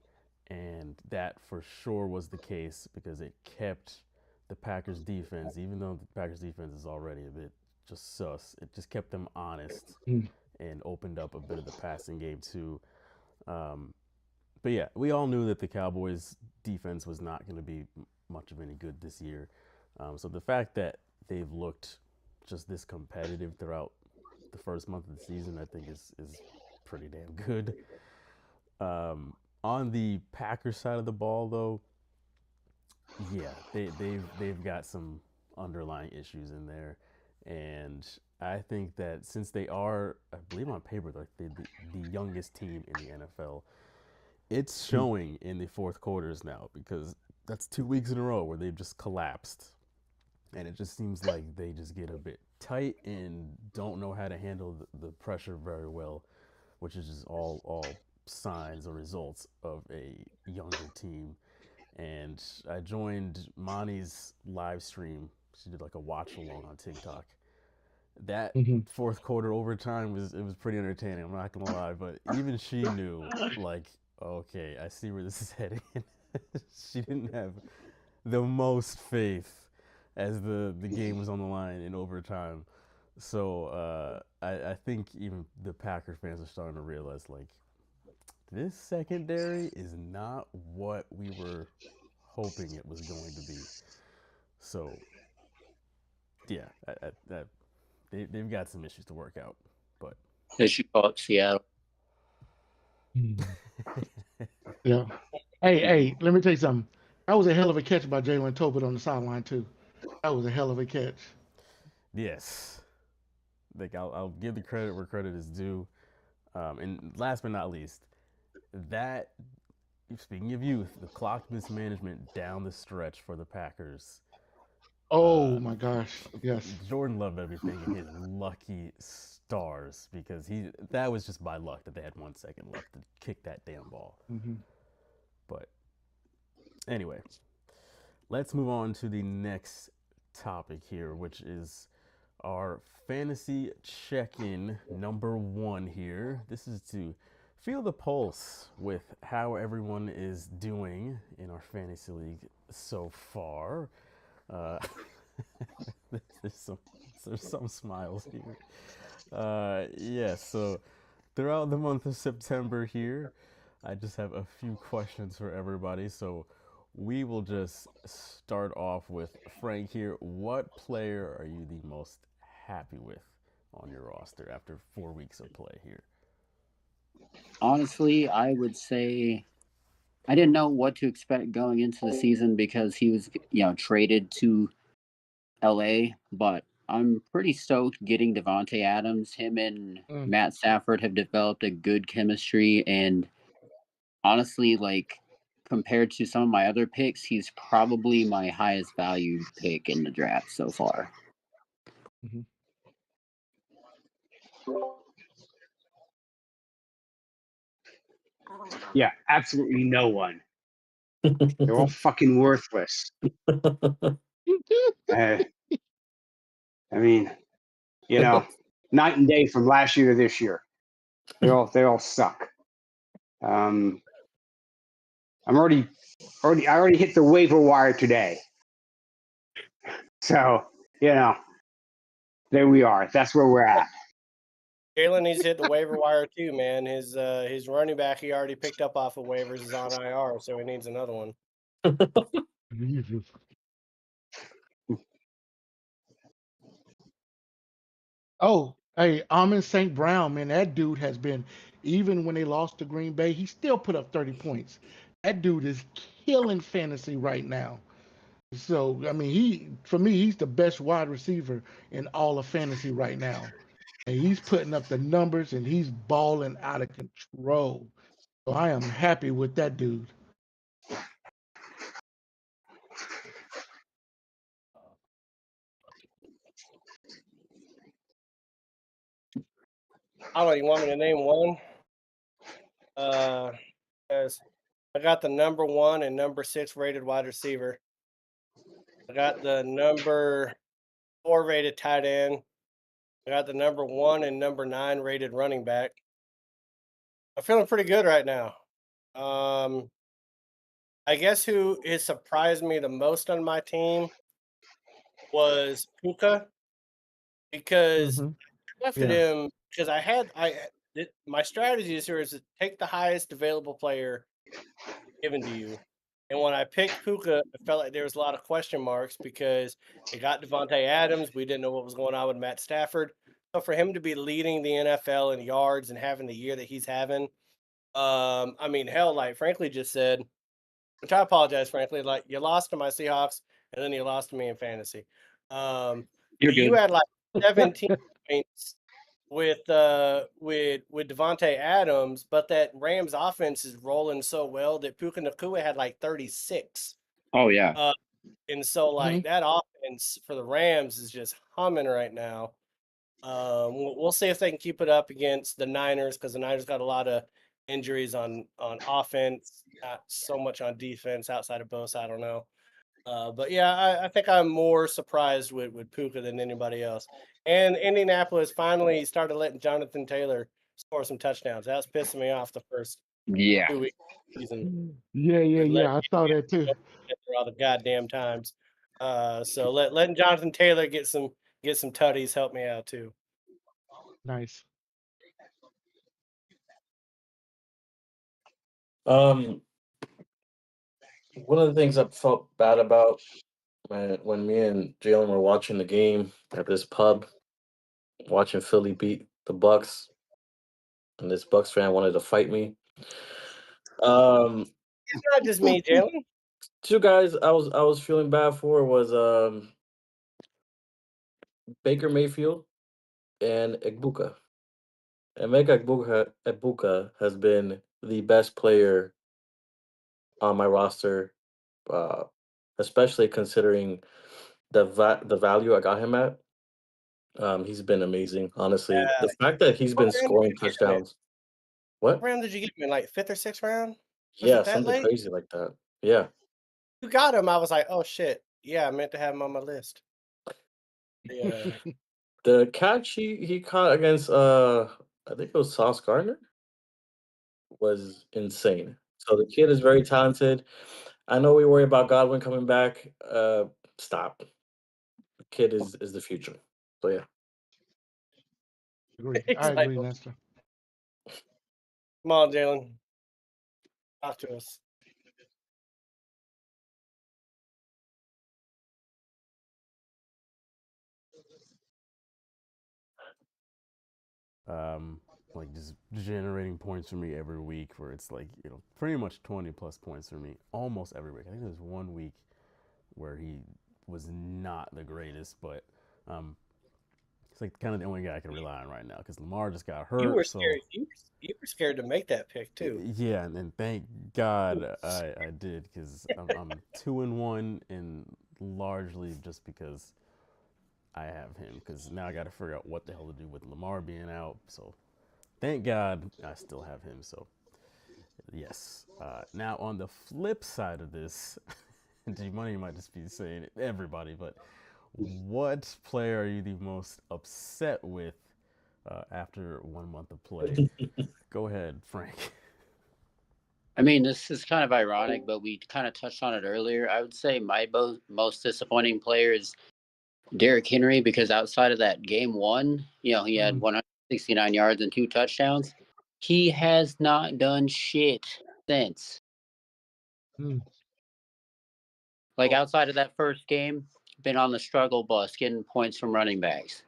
And that for sure was the case because it kept the Packers defense, even though the Packers defense is already a bit just sus, it just kept them honest and opened up a bit of the passing game too. But yeah, we all knew that the Cowboys defense was not going to be much of any good this year. So the fact that they've looked just this competitive throughout the first month of the season, I think is pretty damn good. On the Packers side of the ball, though, yeah, they've got some underlying issues in there, and I think that since they are, I believe on paper, like the youngest team in the NFL, it's showing in the fourth quarters now because that's 2 weeks in a row where they've just collapsed, and it just seems like they just get a bit tight and don't know how to handle the pressure very well, which is just all signs or results of a younger team. And I joined Monty's live stream. She did like a watch along on TikTok. That fourth quarter overtime was pretty entertaining. I'm not gonna lie, but even she knew, like, okay, I see where this is heading. She didn't have the most faith as the game was on the line in overtime. So I think even the Packer fans are starting to realize, like, this secondary is not what we were hoping it was going to be. So, yeah, they've got some issues to work out. But They should call it Seattle. Yeah. Hey, let me tell you something. That was a hell of a catch by Jalen Tolbert on the sideline too. That was a hell of a catch. yes, like I'll give the credit where credit is due. And last but not least, that speaking of youth, the clock mismanagement down the stretch for the Packers. Oh my gosh, yes. Jordan Love better be thanking his lucky stars because that was just by luck that they had 1 second left to kick that damn ball. But anyway, let's move on to the next topic here, which is our fantasy check-in number 1 here. This is to feel the pulse with how everyone is doing in our fantasy league so far. There's some smiles here. Yeah, so throughout the month of September here, I just have a few questions for everybody. So we will just start off with Frank here. What player are you the most happy with on your roster after 4 weeks of play here? Honestly, I would say I didn't know what to expect going into the season because he was, traded to LA, but I'm pretty stoked getting Devontae Adams. Him and Matt Stafford have developed a good chemistry, and honestly, like, compared to some of my other picks, he's probably my highest valued pick in the draft so far. Yeah, absolutely no one. They're all fucking worthless. I mean, night and day from last year to this year. They all suck. I already hit the waiver wire today. So, there we are. That's where we're at. Jalen needs to hit the waiver wire too, man. His running back he already picked up off of waivers is on IR, so he needs another one. Oh, hey, Amon St. Brown, man, that dude has been, even when they lost to Green Bay, he still put up 30 points. That dude is killing fantasy right now. So, I mean, for me, he's the best wide receiver in all of fantasy right now. And he's putting up the numbers and he's balling out of control. So I am happy with that dude. I don't know. You want me to name one? As I got the number 1 and number 6 rated wide receiver. I got the number 4 rated tight end. I got the number 1 and number 9 rated running back. I'm feeling pretty good right now. I guess who has surprised me the most on my team was Puka because I drafted him because my strategy is here is to take the highest available player given to you. And when I picked Puka, I felt like there was a lot of question marks because it got Devontae Adams. We didn't know what was going on with Matt Stafford. So for him to be leading the NFL in yards and having the year that he's having, I mean, hell, like frankly, just said, which I apologize, frankly, like you lost to my Seahawks and then you lost to me in fantasy. You're You good. had like 17 points with Devontae Adams, but that Rams offense is rolling so well that Puka Nacua had like 36. Oh yeah. And so like that offense for the Rams is just humming right now. We'll see if they can keep it up against the Niners because the Niners got a lot of injuries on offense, not so much on defense outside of Bosa. I don't know. But yeah, I think I'm more surprised with Puka than anybody else. And Indianapolis finally started letting Jonathan Taylor score some touchdowns. That was pissing me off the first Yeah. 2 weeks of the season. Yeah. I saw that too. All the goddamn times. So letting Jonathan Taylor get some tutties help me out too. Nice. One of the things I felt bad about when me and Jalen were watching the game at this pub, watching Philly beat the Bucks, and this Bucks fan wanted to fight me. It's not just me, Jalen. Two guys I was feeling bad for was Baker Mayfield and Egbuka. Emeka Egbuka has been the best player on my roster, uh, especially considering the value I got him at. He's been amazing, honestly. The fact that he's What been round did scoring you get him in? touchdowns. What? What round did you get him in? Like 5th or 6th round? Was Yeah, it that something late? crazy like that. Yeah. You got him. I was like, oh shit. Yeah, I meant to have him on my list. Yeah. The catch he caught against I think it was Sauce Gardner was insane. So the kid is very talented. I know we worry about Godwin coming back. Stop. The kid is the future. So yeah. Agree. He's I like, agree, Nestor. come on, Jalen. Talk to us. Like just generating points for me every week where it's like, pretty much 20 plus points for me almost every week. I think there's 1 week where he was not the greatest, but it's like kind of the only guy I can rely on right now because Lamar just got hurt. You were So scared. You were scared to make that pick too. yeah, and thank God I did because I'm 2-1 and largely just because I have him because now I got to figure out what the hell to do with Lamar being out. So thank God I still have him. So yes. Now on the flip side of this, G-Money might just be saying it, everybody, but what player are you the most upset with after 1 month of play? Go ahead, Frank. I mean, this is kind of ironic, but we kind of touched on it earlier. I would say my most disappointing player is Derrick Henry because outside of that game one, he had 169 yards and 2 touchdowns. He has not done shit since. Like outside of that first game, been on the struggle bus, getting points from running backs.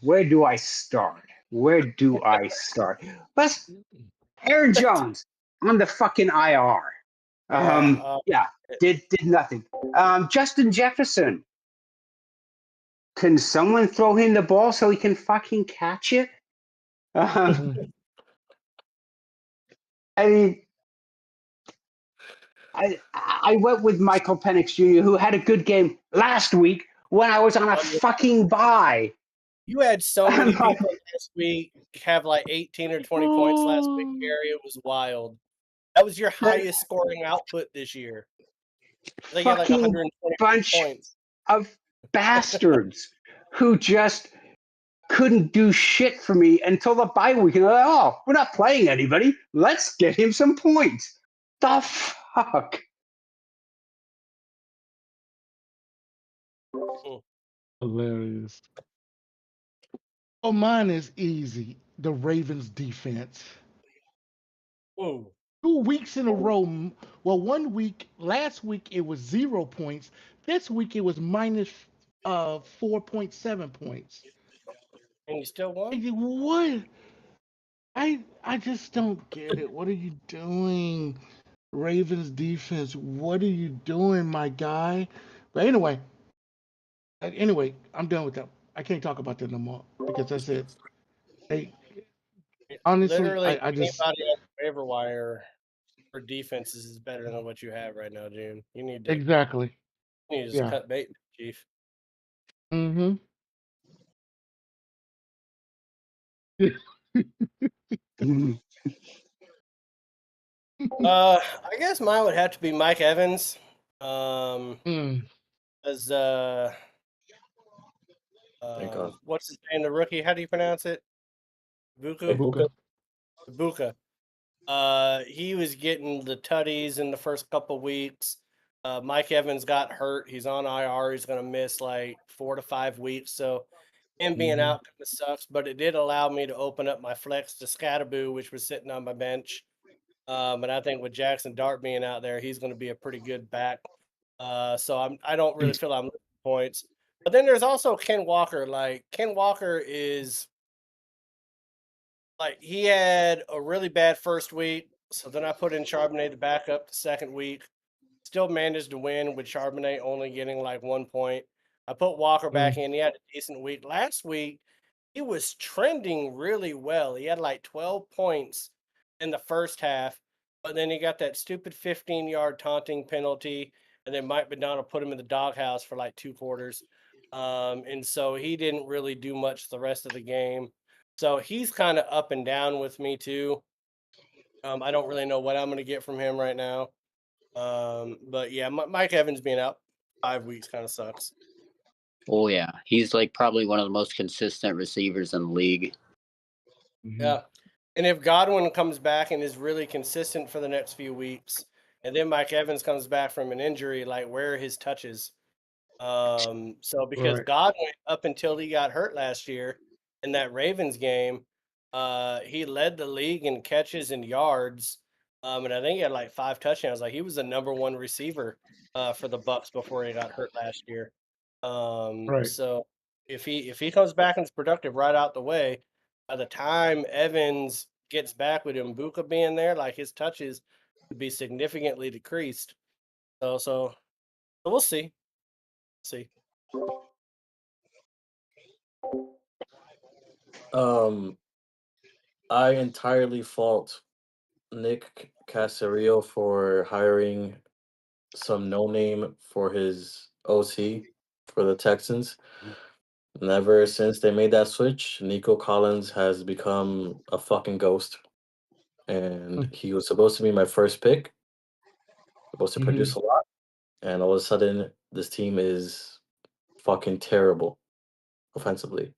Where do I start? Where do I start? Let's Aaron Jones on the fucking IR. Did nothing. Justin Jefferson. Can someone throw him the ball so he can fucking catch it? I mean, I went with Michael Penix Jr., who had a good game last week when I was on a fucking bye. You had so many people last week have like 18 or 20 points last week, Gary. It was wild. That was your highest scoring output this year. They got like Fucking 120 bunch points. of bastards who just couldn't do shit for me until the bye week. And they're like, we're not playing anybody. Let's get him some points. The fuck? Hilarious. Oh, mine is easy. The Ravens defense. Whoa. 2 weeks in a row. Well, one week, last week it was 0 points. This week it was minus 4.7 points. And you still won? What? I just don't get it. What are you doing? Ravens defense, what are you doing, my guy? But anyway, I'm done with that. I can't talk about that no more because that's it. Hey, honestly, Literally I just anybody on the waiver wire for defenses is better than what you have right now, June. exactly. You need to just Yeah. cut bait, Chief. Mm-hmm. I guess mine would have to be Mike Evans. Mm. As Thank God. what's his name? The rookie. How do you pronounce it? Buku. Buka. Buka. He was getting the tutties in the first couple weeks. Mike Evans got hurt. He's on IR. He's going to miss like 4 to 5 weeks. So him being out kind of sucks. But it did allow me to open up my flex to Scatterboo, which was sitting on my bench. And I think with Jackson Dart being out there, he's going to be a pretty good back. So I don't really feel I'm losing points. But then there's also Ken Walker. Like Ken Walker is like he had a really bad first week. So then I put in Charbonnet to back up the second week. Still managed to win with Charbonnet only getting like 1 point. I put Walker back in. He had a decent week. Last week, he was trending really well. He had like 12 points in the first half, but then he got that stupid 15-yard taunting penalty, and then Mike McDonald put him in the doghouse for like 2 quarters. And so he didn't really do much the rest of the game. So he's kind of up and down with me too. I don't really know what I'm going to get from him right now. But yeah, Mike Evans being out 5 weeks kind of sucks. Oh yeah, he's like probably one of the most consistent receivers in the league. Yeah. And if Godwin comes back and is really consistent for the next few weeks, and then Mike Evans comes back from an injury, like where are his touches? So because Right. Godwin, up until he got hurt last year in that Ravens game, he led the league in catches and yards. And I think he had like 5 touchdowns. Like he was the number one receiver for the Bucks before he got hurt last year. Right. So if he comes back and is productive right out the way, by the time Evans gets back with Mbuka being there, like his touches would be significantly decreased. So we'll see. See. I entirely fault Nick Casario for hiring some no name for his OC for the Texans. And ever since they made that switch, Nico Collins has become a fucking ghost. And he was supposed to be my first pick, supposed to produce a lot. And all of a sudden, this team is fucking terrible offensively.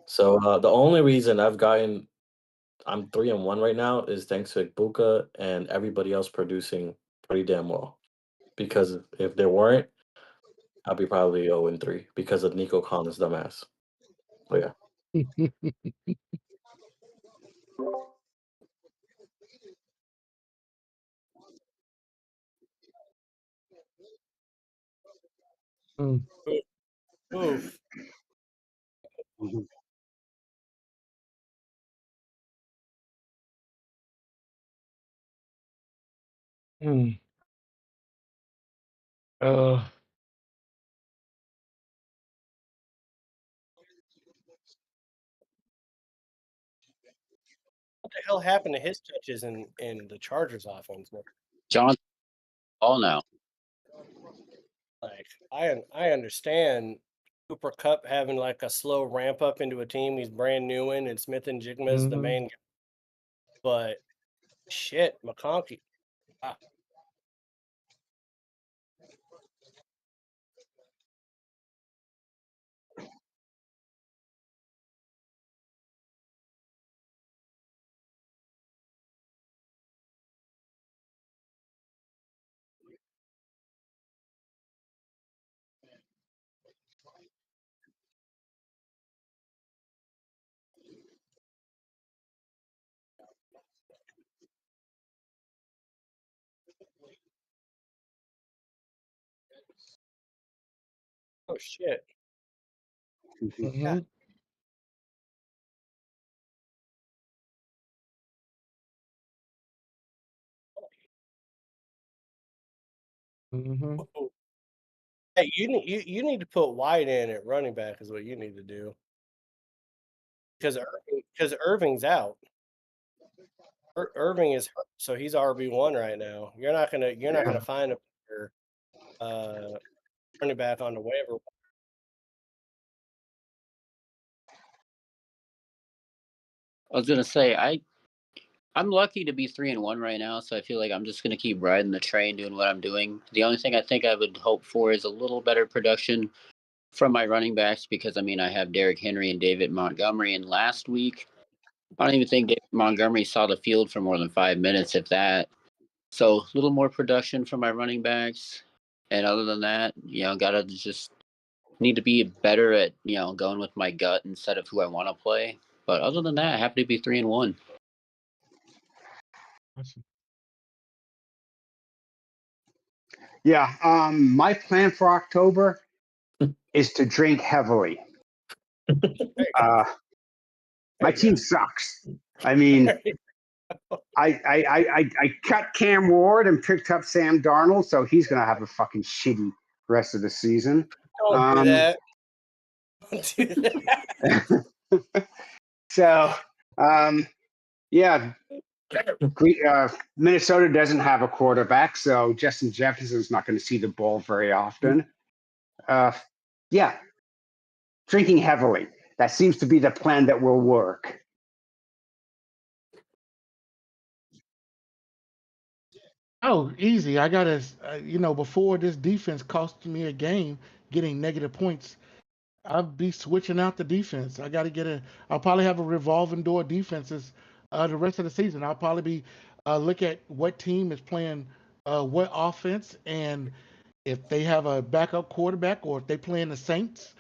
So the only reason I'm 3-1 right now is thanks to Ibuka and everybody else producing pretty damn well. Because if there weren't, I'd be probably 0-3 because of Nico Collins' dumbass. But yeah. Oof. Mm. Uh. What the hell happened to his touches in the Chargers offense? Man? John, all now. Like I understand Cooper Cup having like a slow ramp up into a team he's brand new in, and Smith and Jigma is the main guy. But shit, McConkey. Ah, Oh shit. Mm-hmm. Mm-hmm. Hey, you need to put White in at running back is what you need to do. Because Irving's out. Irving is hurt, so he's RB1 right now. You're not gonna find a better, running back on the waiver. I was gonna say I'm lucky to be 3-1 right now, so I feel like I'm just gonna keep riding the train, doing what I'm doing. The only thing I think I would hope for is a little better production from my running backs because I mean I have Derrick Henry and David Montgomery, and last week I don't even think David Montgomery saw the field for more than 5 minutes, if that. So a little more production from my running backs, and other than that, gotta just need to be better at going with my gut instead of who I want to play. But other than that, happy to be 3-1. Awesome. Yeah. My plan for October is to drink heavily. My team sucks. I mean, I cut Cam Ward and picked up Sam Darnold, so he's gonna have a fucking shitty rest of the season. Don't do that. Don't do that. So, yeah. Minnesota doesn't have a quarterback, so Justin Jefferson's not going to see the ball very often. Yeah, drinking heavily. That seems to be the plan that will work. Oh, easy. I gotta, before this defense cost me a game, getting negative points, I'll be switching out the defense. I'll probably have a revolving door defenses the rest of the season. I'll probably be look at what team is playing what offense, and if they have a backup quarterback or if they playing the Saints,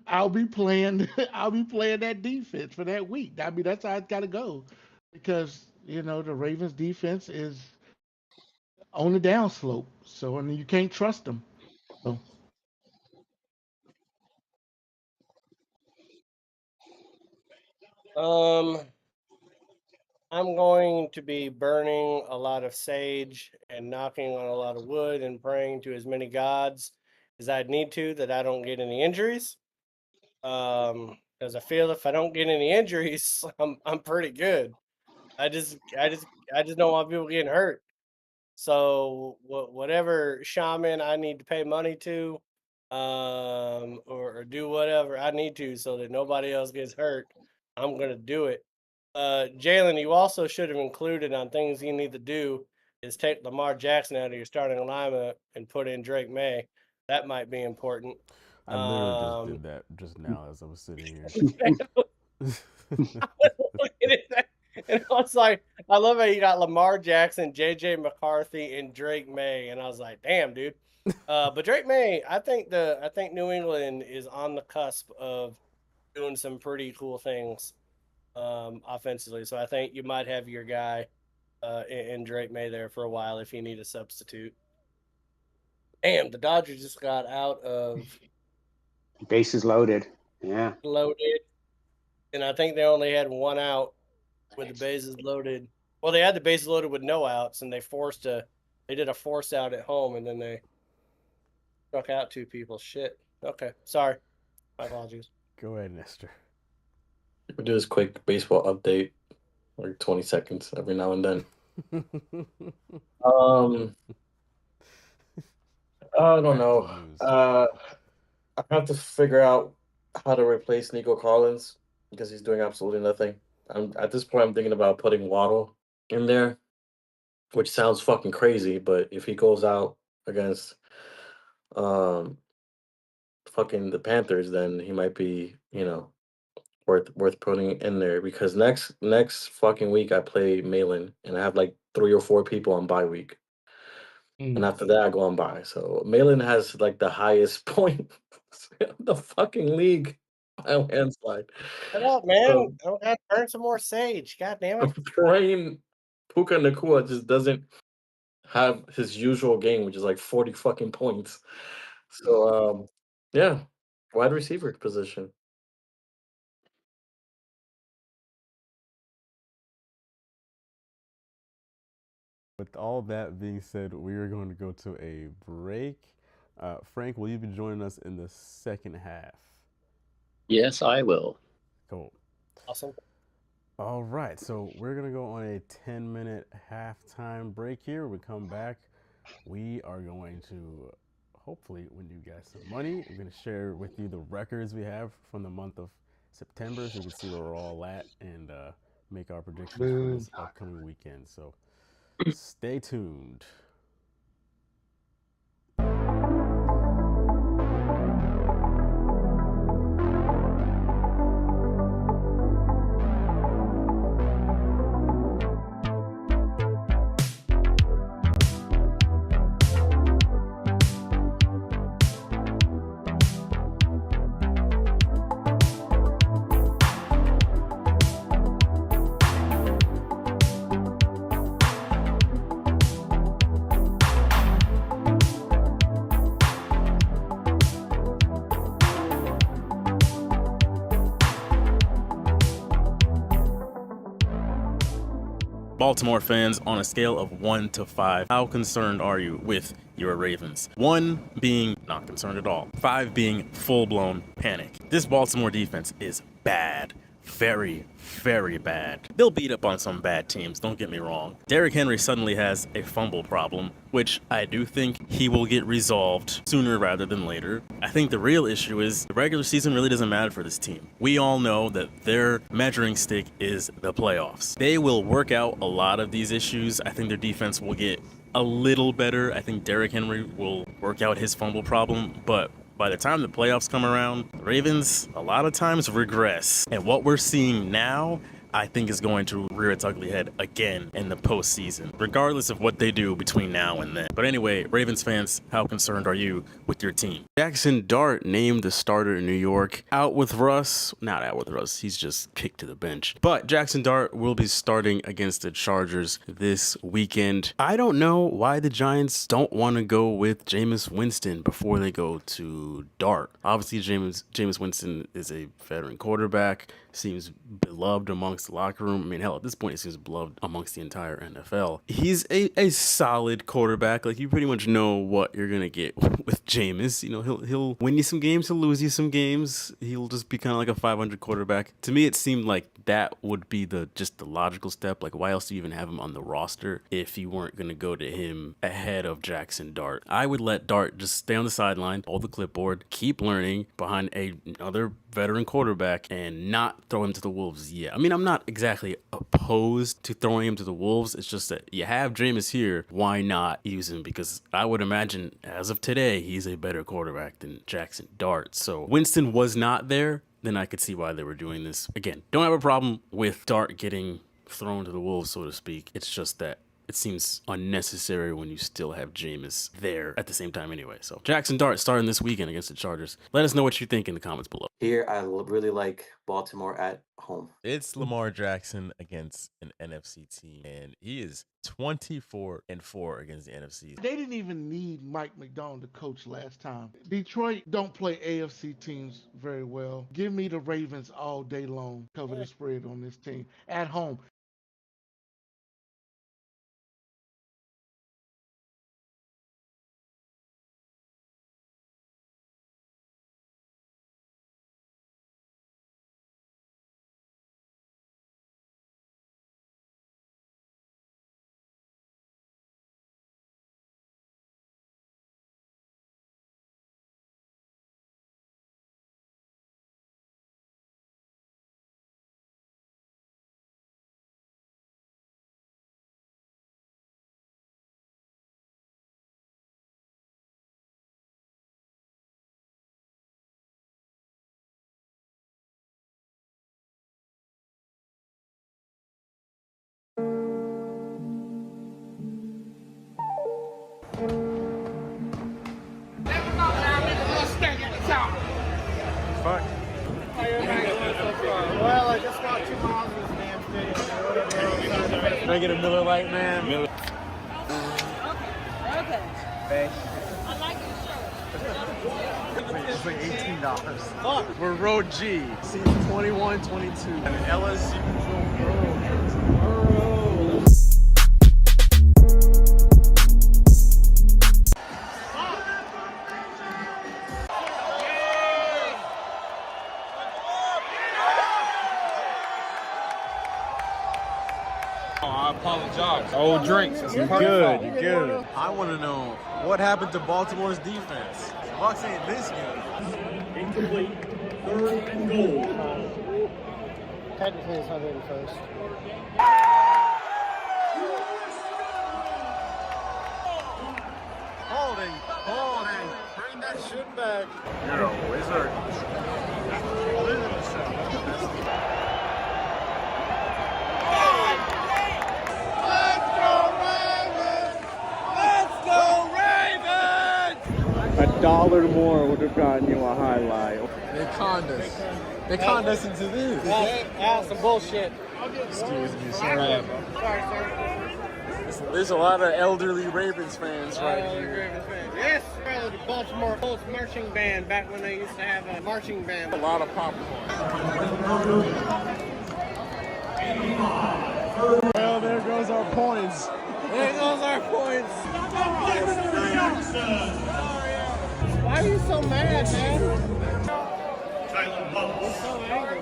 I'll be playing I'll be playing that defense for that week. I mean, that's how it's got to go because the Ravens defense is on the downslope. So you can't trust them. So. I'm going to be burning a lot of sage and knocking on a lot of wood and praying to as many gods as I'd need to that I don't get any injuries. Because I feel if I don't get any injuries, I'm pretty good. I just don't want people getting hurt. So whatever shaman I need to pay money to, or do whatever I need to so that nobody else gets hurt, I'm gonna do it. Jalen, you also should have included on things you need to do is take Lamar Jackson out of your starting alignment and put in Drake May. That might be important. I literally just did that just now as I was sitting here. And I was like, I love how you got Lamar Jackson, JJ McCarthy, and Drake May, and I was like, damn, dude. But Drake May, I think New England is on the cusp of doing some pretty cool things offensively. So I think you might have your guy in Drake May there for a while if you need a substitute. Damn, the Dodgers just got out of bases loaded. Yeah. Loaded. And I think they only had one out with the bases loaded. Well, they had the bases loaded with no outs, and they did a force out at home, and then they struck out two people. Shit. Okay. Sorry. My apologies. Go ahead, Nestor. We'll do this quick baseball update, like 20 seconds every now and then. I don't know. I have to figure out how to replace Nico Collins because he's doing absolutely nothing. At this point, I'm thinking about putting Waddle in there, which sounds fucking crazy, but if he goes out against fucking the Panthers, then he might be, worth putting in there because next fucking week I play Malin and I have like 3 or 4 people on bye week. And after that I go on bye. So Malin has like the highest point in the fucking league by a landslide. Shut up, man. I got to burn some more sage. God damn it. Brain Puka Nakua just doesn't have his usual game, which is like 40 fucking points. So, yeah, wide receiver position. With all that being said, we are going to go to a break. Frank, will you be joining us in the second half? Yes, I will. Cool. Awesome. All right, so we're going to go on a 10-minute halftime break here. When we come back, we are going to hopefully win you guys some money. We're going to share with you the records we have from the month of September so you can see where we're all at and make our predictions for this upcoming weekend. So stay tuned. Baltimore fans, on a scale of 1 to 5, how concerned are you with your Ravens? 1 being not concerned at all, 5 being full-blown panic. This Baltimore defense is bad. Very, very bad. They'll beat up on some bad teams, don't get me wrong. Derrick Henry suddenly has a fumble problem, which I do think he will get resolved sooner rather than later. I think the real issue is the regular season really doesn't matter for this team. We all know that their measuring stick is the playoffs. They will work out a lot of these issues. I think their defense will get a little better. I think Derrick Henry will work out his fumble problem, but by the time the playoffs come around, the Ravens a lot of times regress. And what we're seeing now, I think, is going to rear its ugly head again in the postseason, regardless of what they do between now and then. But anyway, Ravens fans, how concerned are you with your team? Jackson Dart named the starter in New York. Out with Russ. Not out with Russ. He's just kicked to the bench. But Jackson Dart will be starting against the Chargers this weekend. I don't know why the Giants don't want to go with Jameis Winston before they go to Dart. Obviously, Jameis Winston is a veteran quarterback. Seems beloved amongst the locker room. I mean, hell, at this point, he seems beloved amongst the entire NFL. He's a solid quarterback. Like, you pretty much know what you're gonna get with Jameis. You know, he'll win you some games, he'll lose you some games. He'll just be kind of like a 500 quarterback. To me, it seemed like that would be just the logical step. Like, why else do you even have him on the roster if you weren't gonna go to him ahead of Jackson Dart? I would let Dart just stay on the sideline, hold the clipboard, keep learning behind another veteran quarterback, and not throw him to the Wolves yet. I mean, I'm not exactly opposed to throwing him to the Wolves. It's just that you have Jameis here. Why not use him? Because I would imagine as of today, he's a better quarterback than Jackson Dart. So Winston was not there. Then I could see why they were doing this. Again, don't have a problem with Dart getting thrown to the Wolves, so to speak. It's just that it seems unnecessary when you still have Jameis there at the same time anyway. So Jackson Dart starting this weekend against the Chargers. Let us know what you think in the comments below. Here, I really like Baltimore at home. It's Lamar Jackson against an NFC team, and he is 24-4 against the NFC. They didn't even need Mike McDonald to coach last time. Detroit don't play AFC teams very well. Give me the Ravens all day long. Cover the spread on this team at home. Fuck. Well, I just walked 2 miles in this damn stadium. Can I get a Miller Lite, man? Miller. Okay. I like your shirt. It's like $18. We're Road G, seats 21, 22. And LSU. I apologize. Oh, drinks. You good, you good. I want to know what happened to Baltimore's defense. Bucks ain't this game. Incomplete. 3rd and goal. Technically, it's 101st. Holding. Bring that shit back. You're a wizard. $1 more would have gotten you a highlight. They conned us. They conned us into this. That's some bullshit. Excuse me, sorry. There's a lot of elderly Ravens fans right here. Yes, the Baltimore Colts marching band back when they used to have a marching band. A lot of popcorn. Well, there goes our points. There goes our points. Why are you so mad, man? You're so angry.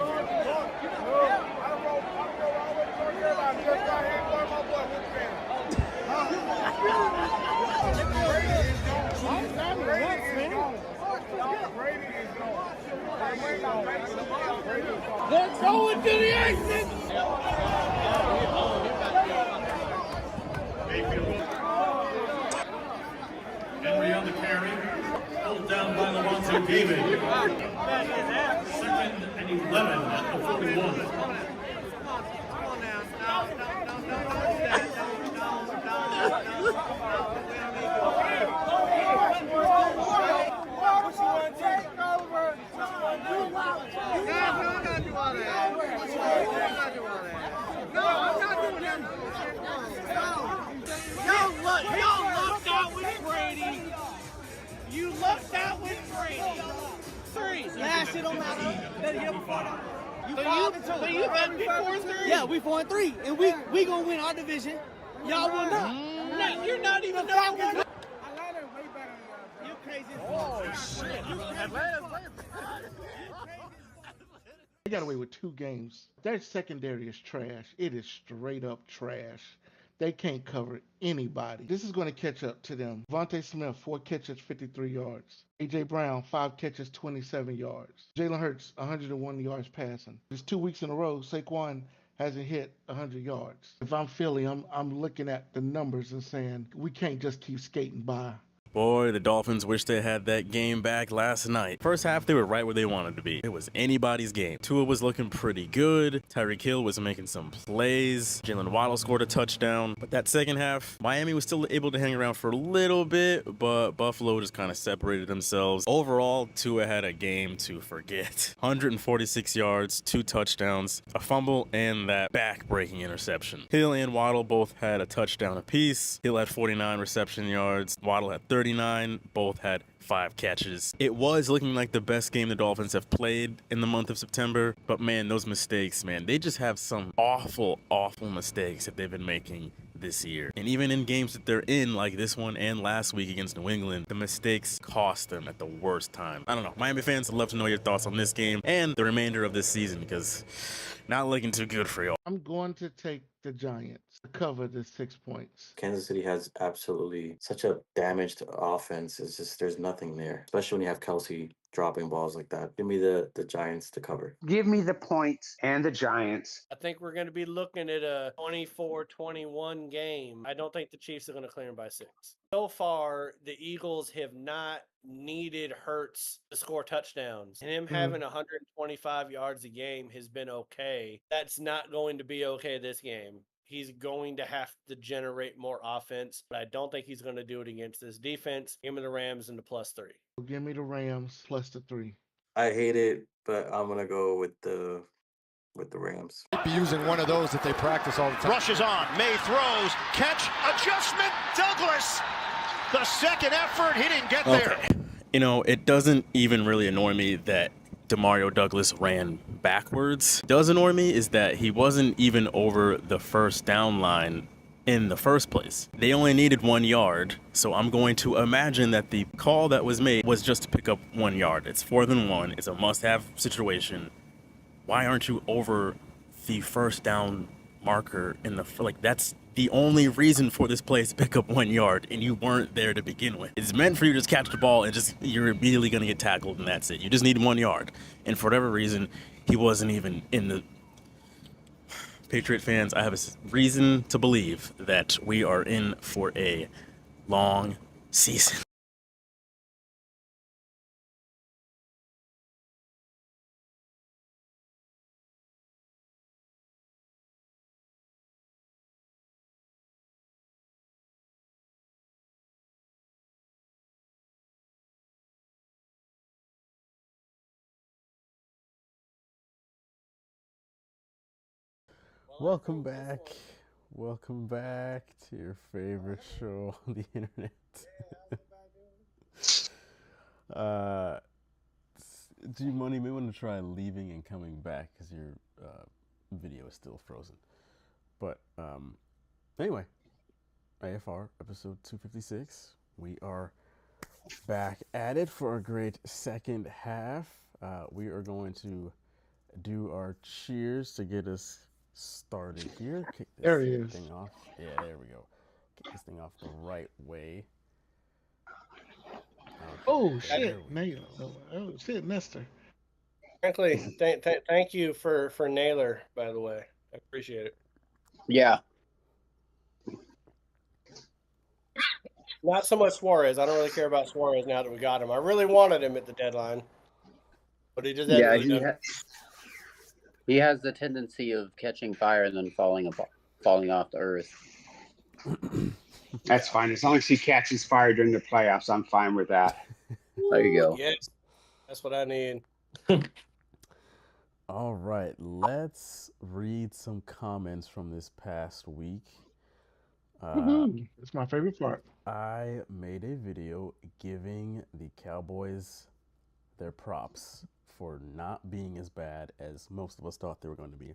They're going to the exit. Henry on the carry, held down by Levante David. 2nd and 11 at the 41. Y'all lucked out with Brady. You lucked out with Brady. 3. Last shit don't matter. Better get before that. So you bet me 4-3? Yeah, we 4-3, and we gonna win our division. Y'all will not. No, you're not even knowing. Atlanta way better than you crazy. Oh, shit. Atlanta's way better. They got away with 2 games. Their secondary is trash. It is straight up trash. They can't cover anybody. This is going to catch up to them. Devontae Smith, 4 catches, 53 yards. A.J. Brown, 5 catches, 27 yards. Jalen Hurts, 101 yards passing. It's 2 weeks in a row, Saquon hasn't hit 100 yards. If I'm Philly, I'm looking at the numbers and saying, we can't just keep skating by. Boy, the Dolphins wish they had that game back last night. First half, they were right where they wanted to be. It was anybody's game. Tua was looking pretty good. Tyreek Hill was making some plays. Jalen Waddle scored a touchdown. But that second half, Miami was still able to hang around for a little bit, but Buffalo just kind of separated themselves. Overall, Tua had a game to forget. 146 yards, 2 touchdowns, a fumble, and that back-breaking interception. Hill and Waddle both had a touchdown apiece. Hill had 49 reception yards. Waddle had 39. Both had 5 catches. It was looking like the best game the Dolphins have played in the month of September, but man, those mistakes, man, they just have some awful mistakes that they've been making this year. And even in games that they're in, like this one and last week against New England, the mistakes cost them at the worst time. I don't know. Miami fans, I'd love to know your thoughts on this game and the remainder of this season, because not looking too good for y'all. I'm going to take the Giants to cover the 6 points. Kansas City has absolutely such a damaged offense. It's just there's nothing there, especially when you have Kelsey dropping balls like that. Give me the Giants to cover. Give me the points and the Giants. I think we're going to be looking at a 24-21 game. I don't think the Chiefs are going to clear them by 6. So far, the Eagles have not needed Hurts to score touchdowns. And him having 125 yards a game has been okay. That's not going to be okay this game. He's going to have to generate more offense, but I don't think he's going to do it against this defense. Give me the Rams and the +3. Give me the Rams plus the 3. I hate it, but I'm gonna go with the Rams. Be using one of those that they practice all the time. Rushes on. May throws. Catch. Adjustment. Douglas. The second effort. He didn't get there. You know, it doesn't even really annoy me that Demario Douglas ran backwards. What does annoy me is that he wasn't even over the first down line in the first place. They only needed 1 yard, so I'm going to imagine that the call that was made was just to pick up 1 yard. It's 4th and 1. It's a must-have situation. Why aren't you over the first down marker in the like? That's the only reason for this play is to pick up 1 yard, and you weren't there to begin with. It's meant for you to just catch the ball and just you're immediately gonna get tackled, and that's it. You just need 1 yard, and for whatever reason, he wasn't even in the. Patriot fans, I have a reason to believe that we are in for a long season. Welcome back. Welcome back to your favorite show on the internet. G Money may want to try leaving and coming back because your video is still frozen. But anyway, AFR episode 256. We are back at it for a great second half. We are going to do our cheers to get us started here. Kick this There he is. thing off. Yeah, there we go. Kick this thing off the right way. Oh shit! Oh shit, Nestor. Frankly, thank you for Naylor, by the way. I appreciate it. Yeah. Not so much Suarez. I don't really care about Suarez now that we got him. I really wanted him at the deadline, but he just hasn't really done it. He has the tendency of catching fire and then falling off the earth. That's fine. As long as he catches fire during the playoffs, I'm fine with that. There you go. Yes, that's what I need. All right, let's read some comments from this past week. It's my favorite part. I made a video giving the Cowboys their props for not being as bad as most of us thought they were going to be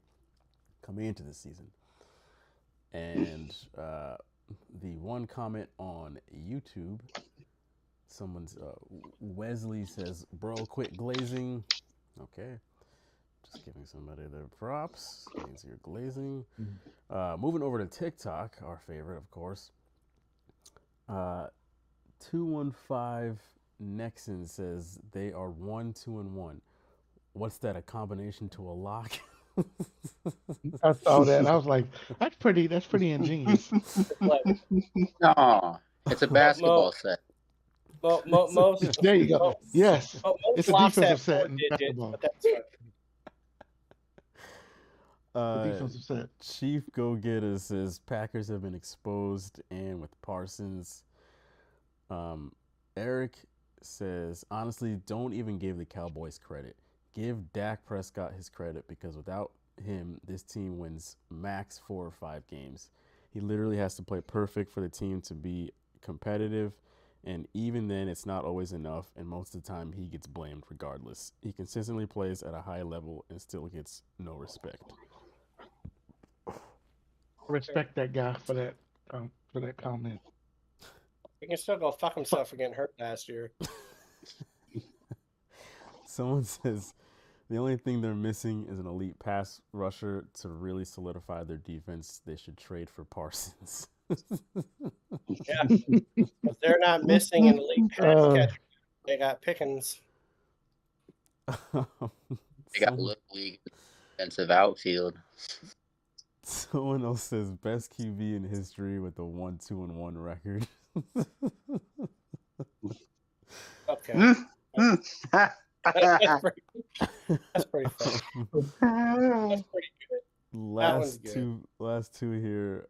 coming into this season. And the one comment on YouTube, someone's Wesley says, "Bro, quit glazing." Okay, just giving somebody their props. Means you're glazing. Moving over to TikTok, our favorite, of course. 215 Nexon says they are 1-2-1. What's that? A combination to a lock? I saw that. I was like, that's pretty ingenious. No, it's a basketball set. Most, there you go. Yes, it's a defensive set in digits, basketball. but that's Defensive set. Chief Go Getter says Packers have been exposed, and with Parsons. Eric says, honestly, don't even give the Cowboys credit. Give Dak Prescott his credit because without him, this team wins max 4 or 5 games. He literally has to play perfect for the team to be competitive, and even then, it's not always enough, and most of the time, he gets blamed regardless. He consistently plays at a high level and still gets no respect. Respect that guy for that comment. He can still go fuck himself for getting hurt last year. Someone says the only thing they're missing is an elite pass rusher to really solidify their defense. They should trade for Parsons. Yeah, if they're not missing an elite pass catcher, they got Pickens. They got Little League defensive outfield. Someone else says best QB in history with a 1-2-1 record. Okay. That's pretty funny. That's pretty good. Last two here.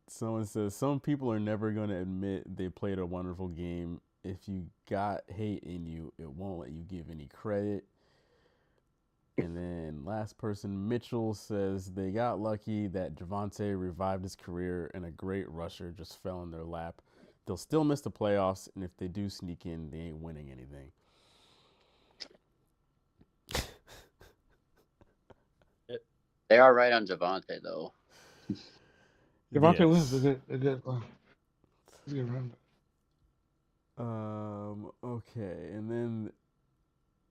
Someone says some people are never going to admit they played a wonderful game. If you got hate in you, it won't let you give any credit. And then last person, Mitchell, says they got lucky that Javonte revived his career and a great rusher just fell in their lap. they'll still miss the playoffs, and if they do sneak in, they ain't winning anything. They are right on Javante though. Devontae Yes. Williams is a good run. Okay, and then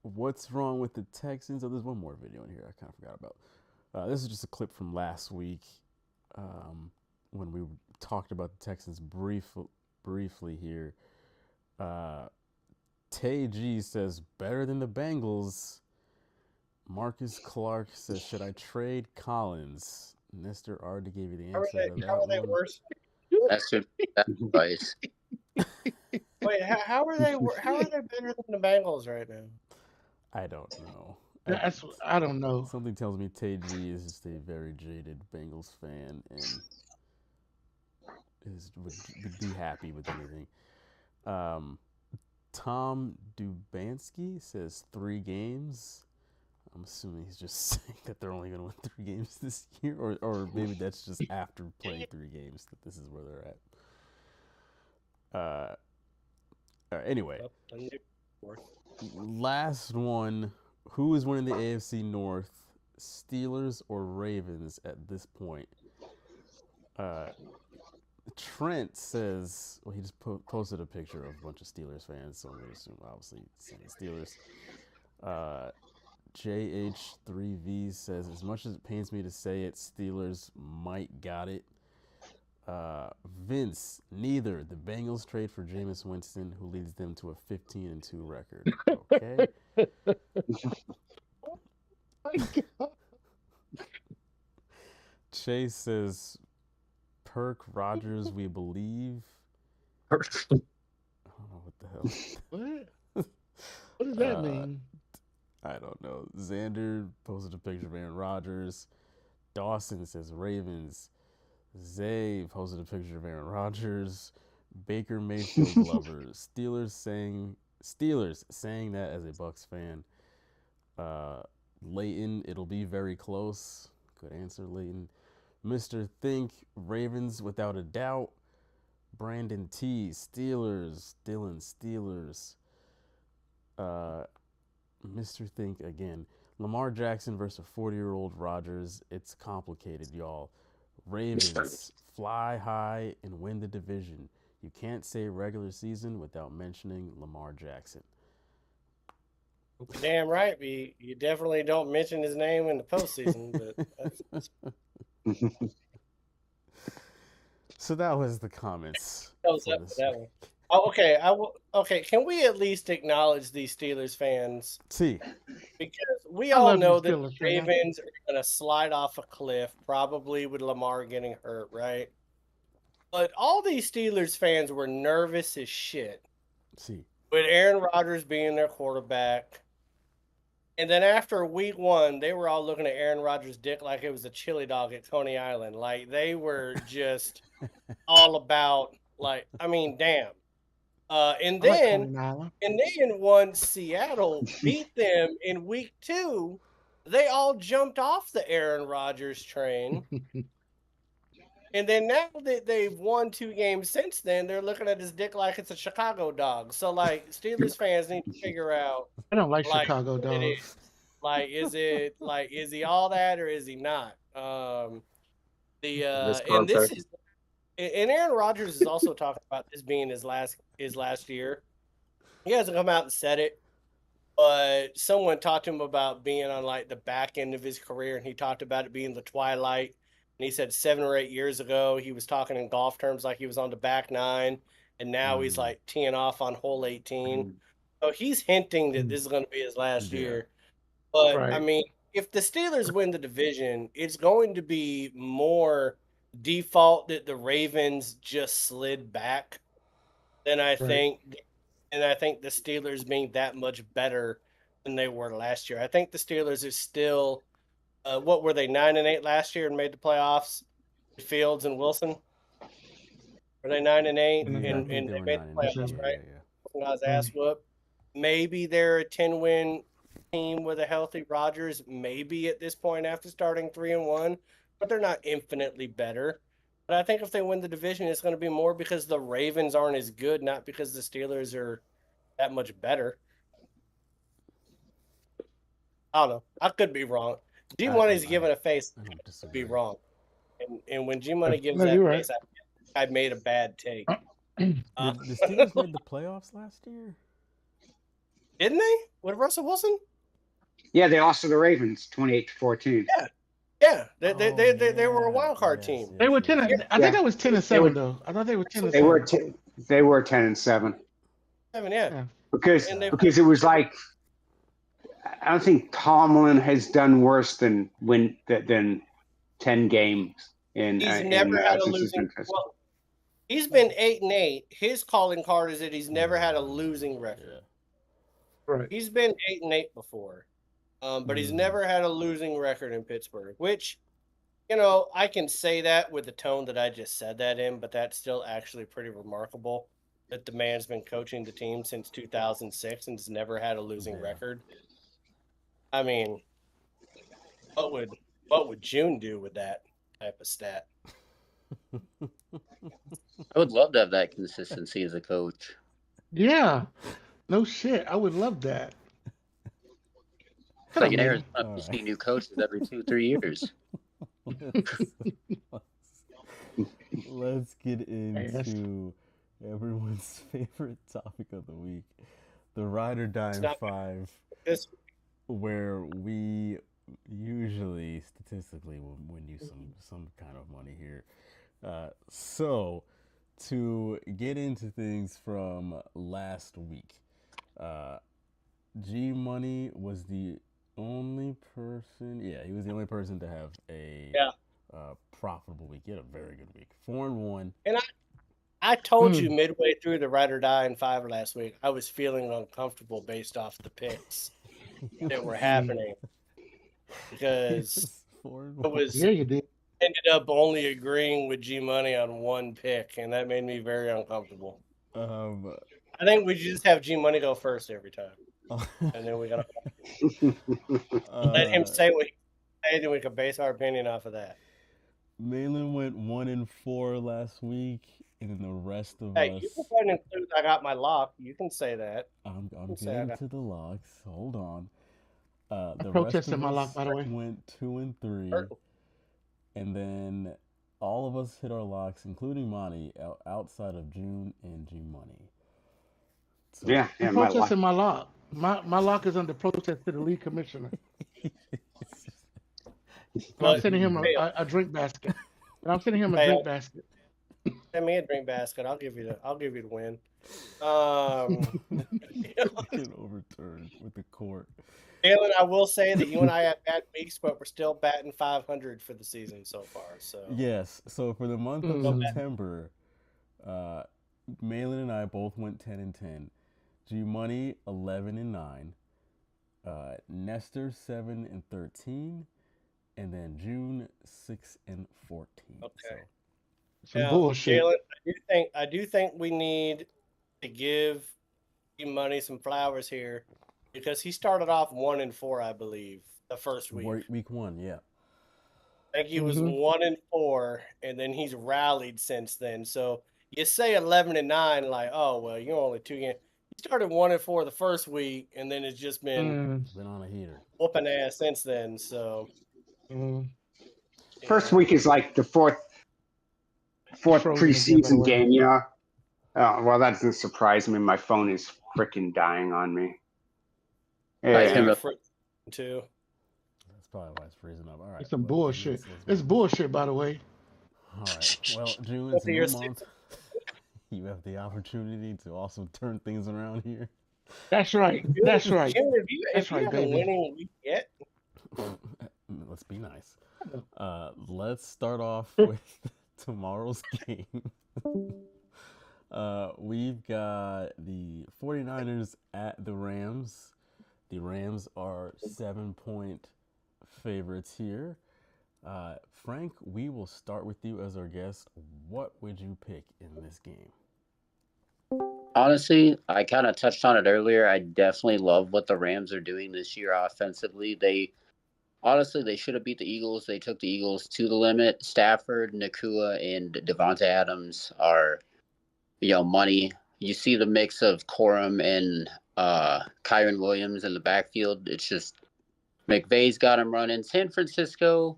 what's wrong with the Texans? Oh, there's one more video in here I kind of forgot about. This is just a clip from last week when we talked about the Texans briefly here. Tay G says, better than the Bengals. Marcus Clark says, should I trade Collins? Mr. already gave you the answer to that How are they one. worse? That's advice. Wait, how are they better than the Bengals right now? I don't know. I don't know. Something tells me Tay G is just a very jaded Bengals fan and would be happy with anything. Tom Dubansky says 3 games. I'm assuming he's just saying that they're only going to win 3 games this year, or maybe that's just after playing 3 games that this is where they're at. Anyway, last one. Who is winning the AFC North, Steelers or Ravens at this point? Trent says, well, he just posted a picture of a bunch of Steelers fans, so I'm going to assume, obviously, Steelers. JH3V says, as much as it pains me to say it, Steelers might got it. Vince, neither. The Bengals trade for Jameis Winston, who leads them to a 15-2 record. Okay. Oh my God. Chase says, Perk Rogers, we believe. I don't know what the hell. What? What does that mean? I don't know. Xander posted a picture of Aaron Rodgers. Dawson says Ravens. Zay posted a picture of Aaron Rodgers. Baker Mayfield lovers. Steelers saying that as a Bucks fan. Leighton, it'll be very close. Good answer, Leighton. Mr. Think, Ravens without a doubt. Brandon T, Steelers. Dylan, Steelers. Mr. Think again. Lamar Jackson versus a 40-year-old Rodgers. It's complicated, y'all. Ravens, fly high and win the division. You can't say regular season without mentioning Lamar Jackson. Damn right, you definitely don't mention his name in the postseason. But So that was the comments. that one. Oh, okay. Okay. Can we at least acknowledge these Steelers fans? See, because we all know that the Ravens are going to slide off a cliff, probably with Lamar getting hurt, right? But all these Steelers fans were nervous as shit. See, with Aaron Rodgers being their quarterback. And then after week 1, they were all looking at Aaron Rodgers' dick like it was a chili dog at Coney Island. Like, they were just all about, like, I mean, damn. And then once Seattle beat them in week 2, they all jumped off the Aaron Rodgers train. And then now that they've won 2 games since then, they're looking at his dick like it's a Chicago dog. So, like, Steelers fans need to figure out. I don't like Chicago dogs. Is he all that or is he not? And Aaron Rodgers is also talking about this being his last year. He hasn't come out and said it, but someone talked to him about being on like the back end of his career, and he talked about it being the twilight. And he said 7 or 8 years ago, he was talking in golf terms like he was on the back 9, and now he's like teeing off on hole 18. So he's hinting that this is going to be his last year. But, I mean, if the Steelers win the division, it's going to be more default that the Ravens just slid back than I think. And I think the Steelers being that much better than they were last year. I think the Steelers are still – what were they, 9-8 last year and made the playoffs? Fields and Wilson? Were they 9-8 and they made the playoffs, right? Guys ass whoop. Maybe they're a 10-win team with a healthy Rodgers. Maybe at this point after starting 3-1, but they're not infinitely better. But I think if they win the division, it's going to be more because the Ravens aren't as good, not because the Steelers are that much better. I don't know. I could be wrong. G Money's giving a face. I could be wrong. And when G Money gives No, that you're face, I made a bad take. The Steelers made the playoffs last year? Didn't they? With Russell Wilson? Yeah, they lost to the Ravens 28-14. Yeah. They were a wild card team. They were 10. I think that was 10-7 though. I thought they were 10-7. They were 10-7. 7, yeah. Because it was like, I don't think Tomlin has done worse than 10 games in. He's never had a since he's losing. been Well, he's been 8-8. His calling card is that he's never had a losing record. Right. He's been 8-8 before, but he's never had a losing record in Pittsburgh. Which, I can say that with the tone that I just said that in, but that's still actually pretty remarkable that the man's been coaching the team since 2006 and has never had a losing record. I mean, what would June do with that type of stat? I would love to have that consistency as a coach. Yeah. No shit. I would love that. It's like in Arizona, you see new coaches every 2-3 years. Let's get into everyone's favorite topic of the week, the Ride or Die 5, where we usually statistically will win you some kind of money here. So to get into things from last week, G Money was the only person. Yeah, he was the only person to have a profitable week. He had a very good week, 4-1. And I told you midway through the Ride or Die in 5 last week, I was feeling uncomfortable based off the picks that were happening because you did. Ended up only agreeing with G Money on one pick, and that made me very uncomfortable. I think we should just have G Money go first every time, and then we gotta let him say what he said, and we can base our opinion off of that. Malin went 1-4 last week, and then the rest of Hey, us. you can go ahead and include I got my lock. You can say that. I'm getting to the locks. Hold on. The protested rest of my us lock, by the way. went 2-3, and then all of us hit our locks, including Monty, outside of June and G Money. So, yeah, I'm protesting my lock. My lock is under protest to the league commissioner. I'm sending him a drink basket. And I'm sending him a drink basket. Send me a drink basket. I'll give you the win. Get overturned with the court. Jalen, I will say that you and I have bad weeks, but we're still batting 500 for the season so far. So yes. So for the month of September, Malin and I both went 10-10. G Money 11-9. Nestor 7-13, and then June 6-14. Okay. So. Some bullshit. Jalen, I do think we need to give G Money some flowers here because he started off 1-4, I believe, the first week. Week 1, yeah. I think he was 1-4, and then he's rallied since then. So you say 11-9, like, oh well, you're only 2 games. He started 1-4 the first week, and then it's just been on a heater, whooping ass since then. So first week is like the fourth preseason game, Oh, well, that doesn't surprise me. My phone is freaking dying on me. Yeah, too. That's probably why it's freezing up. All right. It's some bullshit. It's bullshit, by the way. All right. Well, June, it's a new month. You have the opportunity to also turn things around here. That's right. That's right. Jim, if you haven't winning week yet. Let's be nice. Let's start off with tomorrow's game. We've got the 49ers at the Rams. The Rams are 7-point favorites here. Frank, we will start with you as our guest. What would you pick in this game? Honestly, I kind of touched on it earlier. I definitely love what the Rams are doing this year offensively. honestly, they should have beat the Eagles. They took the Eagles to the limit. Stafford, Nakua, and Devonta Adams are, money. You see the mix of Corum and Kyron Williams in the backfield. It's just McVay's got him running. San Francisco,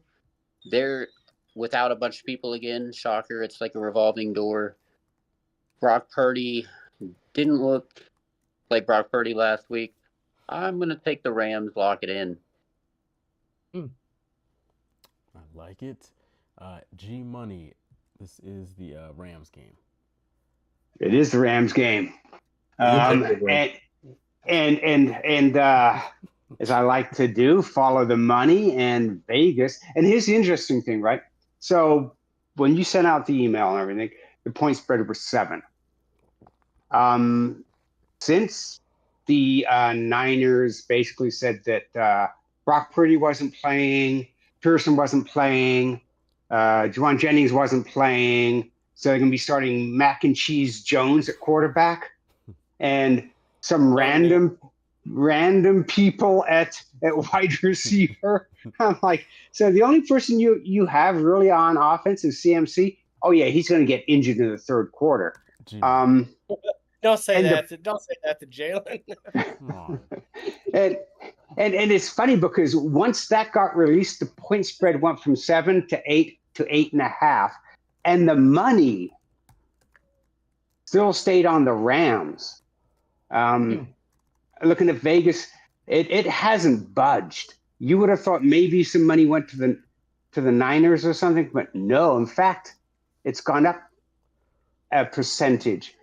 they're without a bunch of people again. Shocker. It's like a revolving door. Brock Purdy didn't look like Brock Purdy last week. I'm going to take the Rams, lock it in. I like it. G Money, this is the Rams game. It is the Rams game. And as I like to do, follow the money and Vegas. And here's the interesting thing, right? So when you sent out the email and everything, the point spread was 7. Since the Niners basically said that Brock Purdy wasn't playing, Pearson wasn't playing, Juwan Jennings wasn't playing, so they're going to be starting Mac and Cheese Jones at quarterback, and some random people at wide receiver. I'm like, so the only person you have really on offense is CMC. Oh yeah, he's going to get injured in the third quarter. Don't say that. Don't say that to Jalen. and it's funny because once that got released, the point spread went from 7 to 8 to 8.5, and the money still stayed on the Rams. Looking at Vegas, it hasn't budged. You would have thought maybe some money went to the Niners or something, but no. In fact, it's gone up a percentage.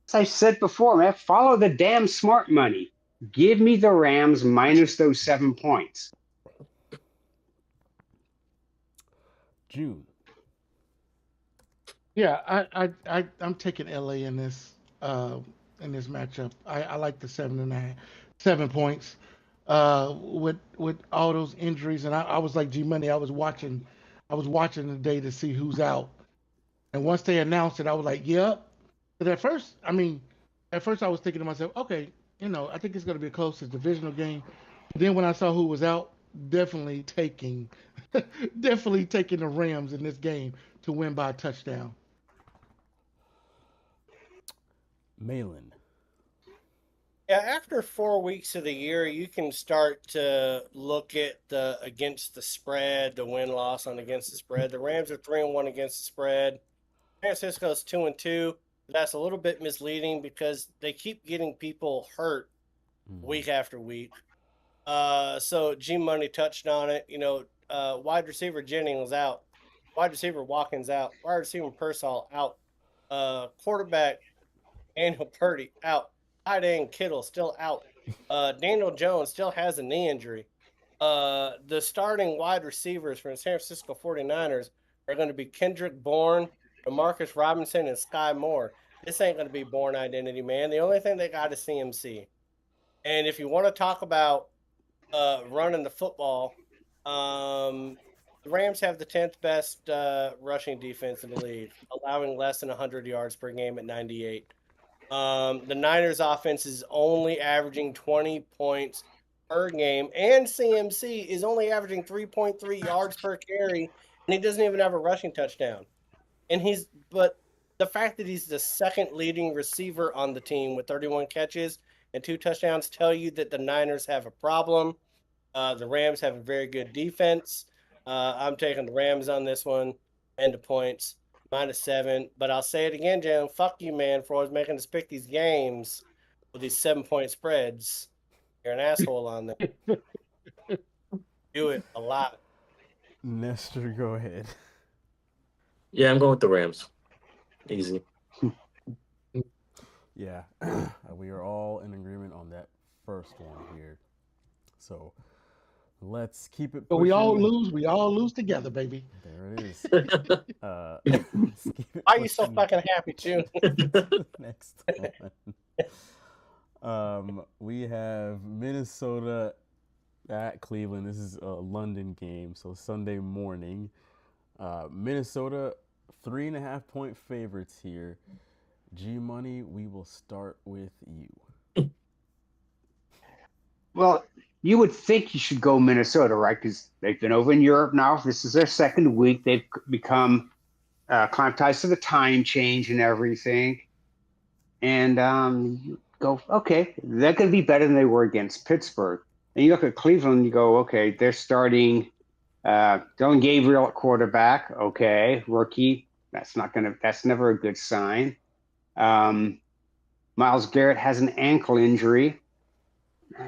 As I said before, man, follow the damn smart money. Give me the Rams minus those 7 points. June. Yeah, I'm taking LA in this matchup. I like the 7 points. With all those injuries, and I was like G Money. I was watching today to see who's out, and once they announced it, I was like, yep. But at first I was thinking to myself, okay, I think it's going to be a close divisional game. But then when I saw who was out, definitely taking the Rams in this game to win by a touchdown. Malin. Yeah, after 4 weeks of the year, you can start to look at the against the spread, the win-loss on against the spread. The Rams are 3-1 against the spread. San Francisco's 2-2. That's a little bit misleading because they keep getting people hurt week after week. So G Money touched on it. Wide receiver Jennings out, wide receiver Watkins out, wide receiver Pearsall out, quarterback Daniel Purdy out, tight end Kittle still out. Daniel Jones still has a knee injury. The starting wide receivers for the San Francisco 49ers are going to be Kendrick Bourne, Demarcus Robinson, and Sky Moore. This ain't going to be Bourne identity, man. The only thing they got is CMC. And if you want to talk about running the football, the Rams have the 10th best rushing defense in the league, allowing less than 100 yards per game at 98. The Niners offense is only averaging 20 points per game, and CMC is only averaging 3.3 yards per carry, and he doesn't even have a rushing touchdown. But the fact that he's the second leading receiver on the team with 31 catches and 2 touchdowns tell you that the Niners have a problem. The Rams have a very good defense. I'm taking the Rams on this one and the points. -7, but I'll say it again, Jalen. Fuck you, man, for always making us pick these games with these 7-point spreads. You're an asshole on them. Do it a lot. Nestor, go ahead. Yeah, I'm going with the Rams. Easy. Yeah, we are all in agreement on that first one here. So let's keep it. But we all lose together, baby. There it is. Why are you so fucking happy, too? Next one. We have Minnesota at Cleveland. This is a London game, so Sunday morning. Minnesota 3.5-point favorites here. G Money, we will start with you. Well, you would think you should go Minnesota, right? Because they've been over in Europe now. This is their second week. They've become acclimatized to the time change and everything. And you go, okay, they're going to be better than they were against Pittsburgh. And you look at Cleveland, you go, okay, they're starting Dylan Gabriel at quarterback. Okay, rookie. That's never a good sign. Myles Garrett has an ankle injury.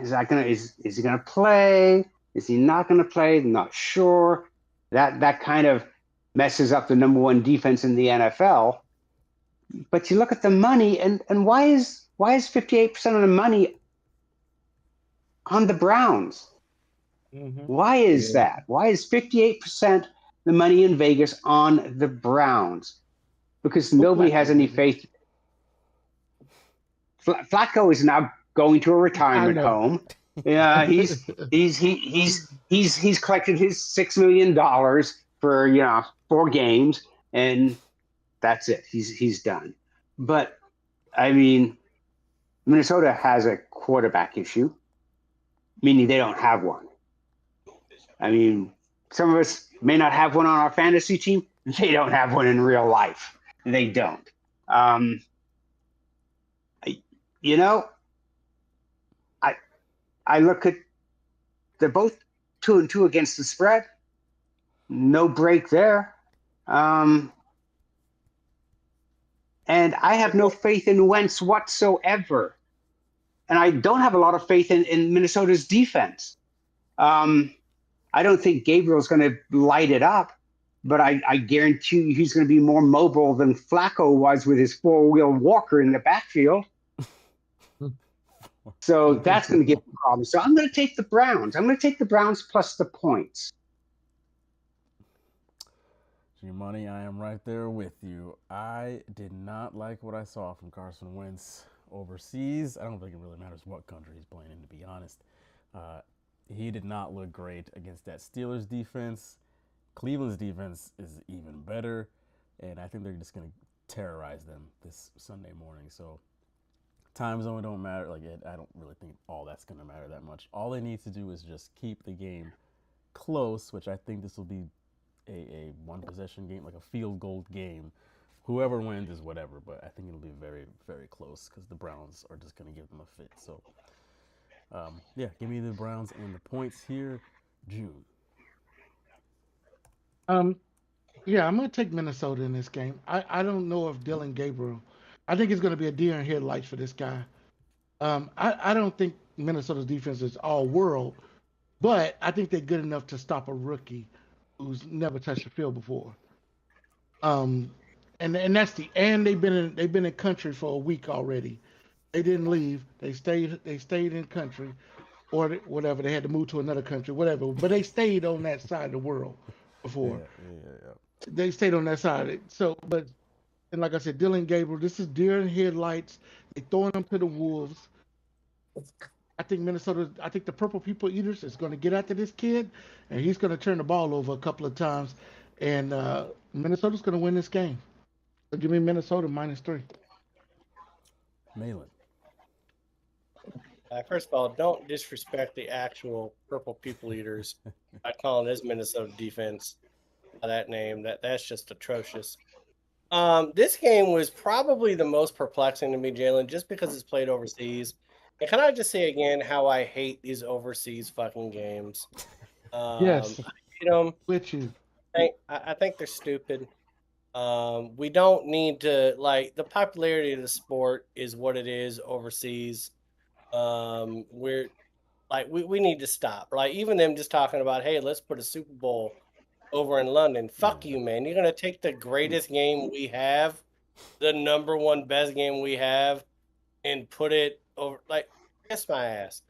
Is he gonna play? Is he not gonna play? not sure. That kind of messes up the number one defense in the NFL. But you look at the money, and why is 58% of the money on the Browns? Mm-hmm. Why is that? Why is 58% the money in Vegas on the Browns? Because nobody has any faith. Flacco is now going to a retirement home. Yeah, he's collected his $6 million for 4 games, and that's it. He's done. But I mean, Minnesota has a quarterback issue, meaning they don't have one. I mean, some of us may not have one on our fantasy team. They don't have one in real life. They don't. I look at, they're both 2-2 against the spread. No break there. And I have no faith in Wentz whatsoever. And I don't have a lot of faith in Minnesota's defense. I don't think Gabriel's going to light it up, but I guarantee you he's going to be more mobile than Flacco was with his 4-wheel walker in the backfield. So that's going to give a problem. So I'm going to take the Browns. I'm going to take the Browns plus the points. G-Money, I am right there with you. I did not like what I saw from Carson Wentz overseas. I don't think it really matters what country he's playing in, to be honest. He did not look great against that Steelers defense. Cleveland's defense is even better, and I think they're just going to terrorize them this Sunday morning. So time zone don't matter. I don't really think all that's going to matter that much. All they need to do is just keep the game close, which I think this will be a one-possession game, like a field goal game. Whoever wins is whatever, but I think it'll be very, very close because the Browns are just going to give them a fit. So, yeah, give me the Browns and the points here. June. Yeah, I'm going to take Minnesota in this game. I don't know if Dylan Gabriel, I think it's going to be a deer in headlights for this guy. I don't think Minnesota's defense is all world, but I think they're good enough to stop a rookie who's never touched the field before. And that's they've been in country for a week already. They didn't leave. They stayed in country, or whatever. They had to move to another country, whatever. But they stayed on that side of the world before. Yeah. They stayed on that side. So, and like I said, Dylan Gabriel, this is deer in headlights. They throwing them to the wolves. I think the Purple People Eaters is going to get after this kid, and he's going to turn the ball over a couple of times, and Minnesota's going to win this game. So give me Minnesota -3. Malin. First of all, don't disrespect the actual Purple People Eaters by calling this Minnesota defense by that name. That's just atrocious. This game was probably the most perplexing to me, Jalen, just because it's played overseas. And can I just say again how I hate these overseas fucking games? Yes. I hate them. With you. I think they're stupid. We don't need to, the popularity of the sport is what it is overseas. We need to stop. Even them just talking about, hey, let's put a Super Bowl over in London. Fuck you, man. You're gonna take the greatest game we have, the number one best game we have, and put it over. Kiss my ass.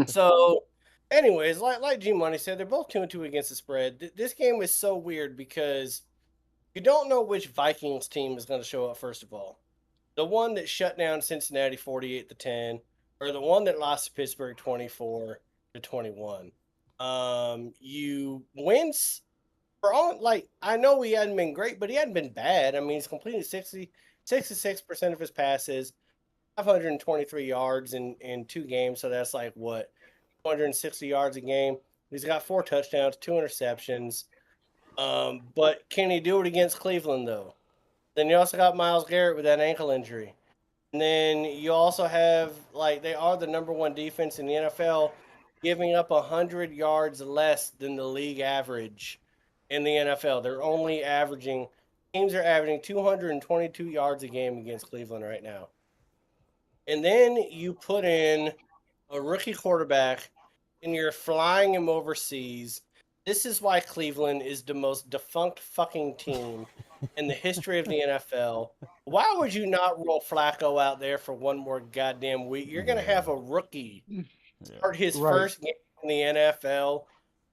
So, anyways, like G Money said, they're both 2-2 against the spread. This game is so weird because you don't know which Vikings team is going to show up. First of all, the one that shut down Cincinnati 48-10, or the one that lost to Pittsburgh 24-21. You wins for all, I know he hadn't been great, but he hadn't been bad. I mean, he's completing 66% of his passes. 523 yards in 2 games. So that's like what, 260 yards a game. He's got 4 touchdowns, 2 interceptions. But can he do it against Cleveland though? Then you also got Myles Garrett with that ankle injury. And then you also have, like, they are the number 1 defense in the NFL, giving up 100 yards less than the league average in the NFL. They're only averaging, teams are averaging 222 yards a game against Cleveland right now. And then you put in a rookie quarterback and you're flying him overseas. This is why Cleveland is the most defunct fucking team in the history of the NFL. Why would you not roll Flacco out there for one more goddamn week? You're going to have a rookie start his first game in the NFL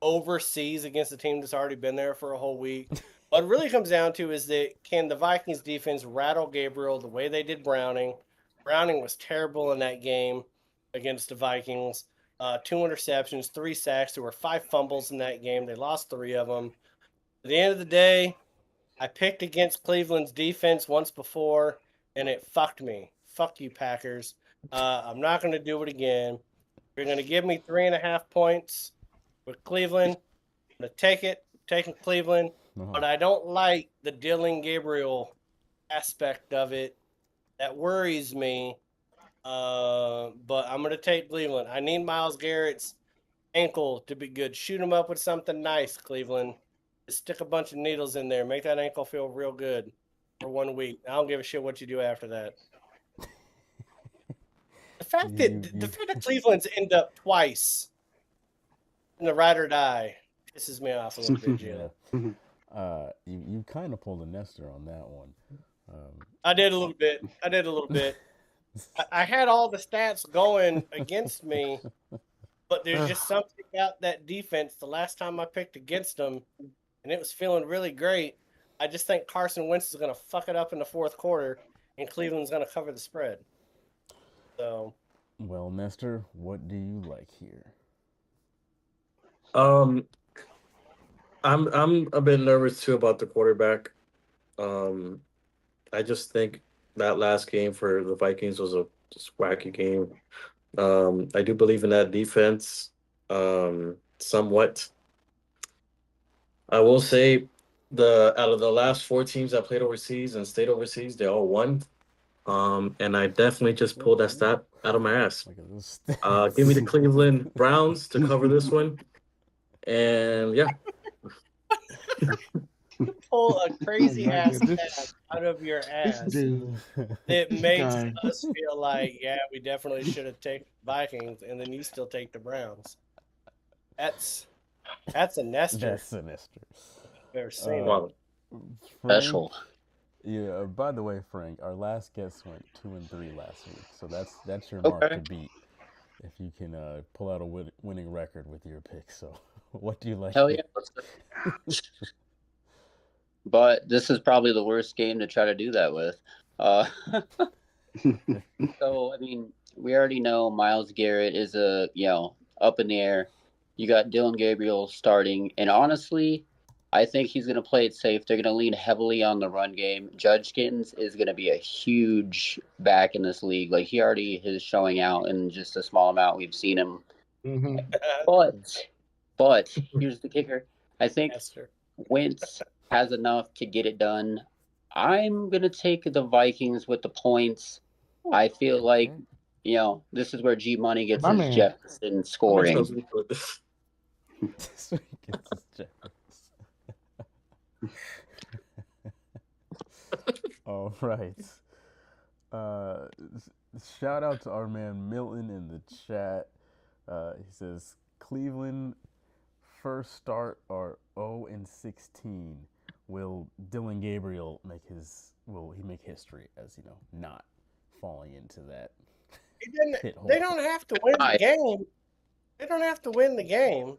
overseas against a team that's already been there for a whole week. What it really comes down to is that can the Vikings defense rattle Gabriel the way they did Browning? Browning was terrible in that game against the Vikings. 2 interceptions, 3 sacks. There were 5 fumbles in that game. They lost 3 of them. At the end of the day, I picked against Cleveland's defense once before, and it fucked me. Fuck you, Packers. I'm not going to do it again. You're going to give me 3.5 points with Cleveland. I'm going to take it. I'm taking Cleveland. But I don't like the Dylan Gabriel aspect of it. That worries me. But I'm going to take Cleveland. I need Myles Garrett's ankle to be good. Shoot him up with something nice, Cleveland. Just stick a bunch of needles in there. Make that ankle feel real good for 1 week. I don't give a shit what you do after that. The fact that Cleveland's end up twice in the ride or die pisses me off a little bit, Jalen. You kind of pulled a Nestor on that one. I did a little bit. I had all the stats going against me, but there's just something about that defense. The last time I picked against them, and it was feeling really great, I just think Carson Wentz is going to fuck it up in the 4th quarter, and Cleveland's going to cover the spread. So, well, Nestor, what do you like here? I'm a bit nervous too about the quarterback. I just think that last game for the Vikings was a just wacky game. I do believe in that defense, somewhat. I will say out of the last 4 teams that played overseas and stayed overseas, they all won. And I definitely just pulled that stat out of my ass. Give me the Cleveland Browns to cover this one. And yeah. Pull a crazy ass stat out of your ass. It makes us feel like, yeah, we definitely should have taken Vikings, and then you still take the Browns. That's a Nestor. That's a Nestor. I've never seen it. Special. Yeah. By the way, Frank, our last guest went 2-3 last week, so that's your mark to beat. If you can pull out a winning record with your pick. So, what do you like? Hell yeah. But this is probably the worst game to try to do that with. So, I mean, we already know Myles Garrett is up in the air. You got Dylan Gabriel starting. And honestly, I think he's going to play it safe. They're going to lean heavily on the run game. Judkins is going to be a huge back in this league. Like, he already is showing out in just a small amount. We've seen him. Mm-hmm. But here's the kicker. I think Wentz has enough to get it done. I'm going to take the Vikings with the points. I feel like, this is where G Money gets his Jefferson scoring. All right. Shout out to our man Milton in the chat. He says Cleveland first start are 0-16. Will Dylan Gabriel make history as not falling into that? They don't have to win the game. They don't have to win the game.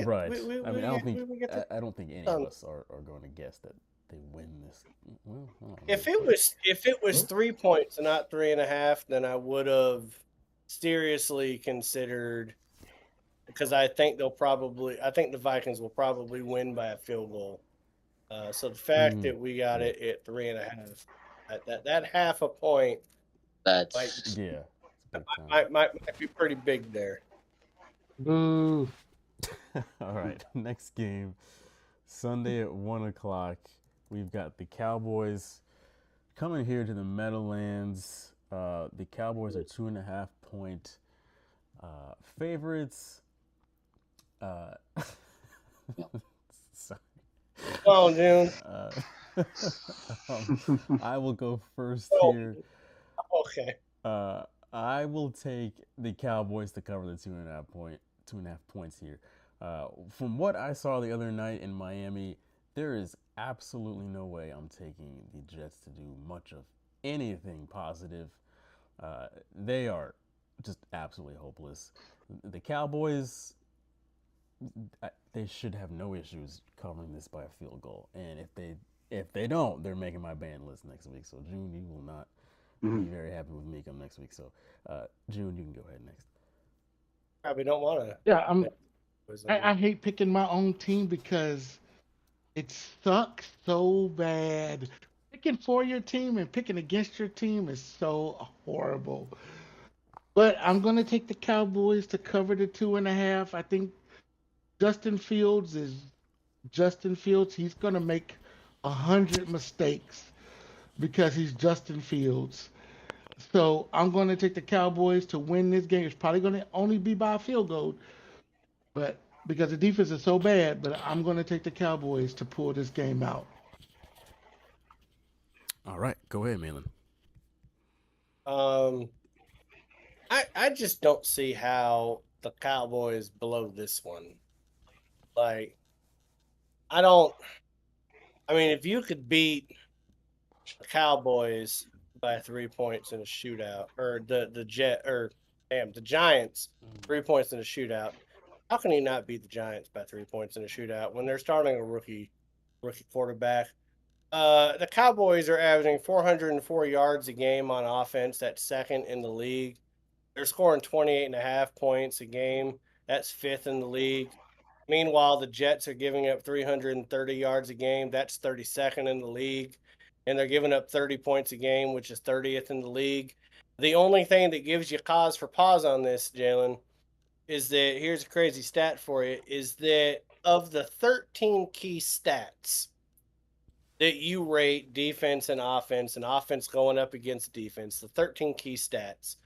Right. I don't think any of us are going to guess that they win this. Well, if it was 3 points and not 3.5, then I would have seriously considered, because I think the Vikings will probably win by a field goal. So the fact that we got it at 3.5, that half a point That's Yeah. Might be pretty big there. Boo. All right. Next game, Sunday at 1:00. We've got the Cowboys coming here to the Meadowlands. The Cowboys are 2.5-point favorites. Sorry. Come on, June. I will go first here. Okay. I will take the Cowboys to cover the 2.5 points here. From what I saw the other night in Miami, there is absolutely no way I'm taking the Jets to do much of anything positive. They are just absolutely hopeless. The Cowboys, they should have no issues covering this by a field goal. And if they don't, they're making my ban list next week. So June, you will not be very happy with me come next week. So June, you can go ahead next. Probably don't want to. Yeah, I hate picking my own team because it sucks so bad. Picking for your team and picking against your team is so horrible. But I'm going to take the Cowboys to cover the 2.5. I think Justin Fields is Justin Fields. He's going to make 100 mistakes because he's Justin Fields. So I'm going to take the Cowboys to win this game. It's probably going to only be by a field goal, but because the defense is so bad. But I'm going to take the Cowboys to pull this game out. All right, go ahead, Malin. I just don't see how the Cowboys blow this one. Like, I mean, if you could beat the Cowboys by 3 points in a shootout, or the Giants 3 points in a shootout, how can you not beat the Giants by 3 points in a shootout when they're starting a rookie quarterback? The Cowboys are averaging 404 yards a game on offense. That's second in the league. They're scoring 28.5 points a game. That's fifth in the league. Meanwhile, the Jets are giving up 330 yards a game. That's 32nd in the league. And they're giving up 30 points a game, which is 30th in the league. The only thing that gives you cause for pause on this, Jalen, is that here's a crazy stat for you, is that of the 13 key stats that you rate defense and offense going up against defense, the 13 key stats,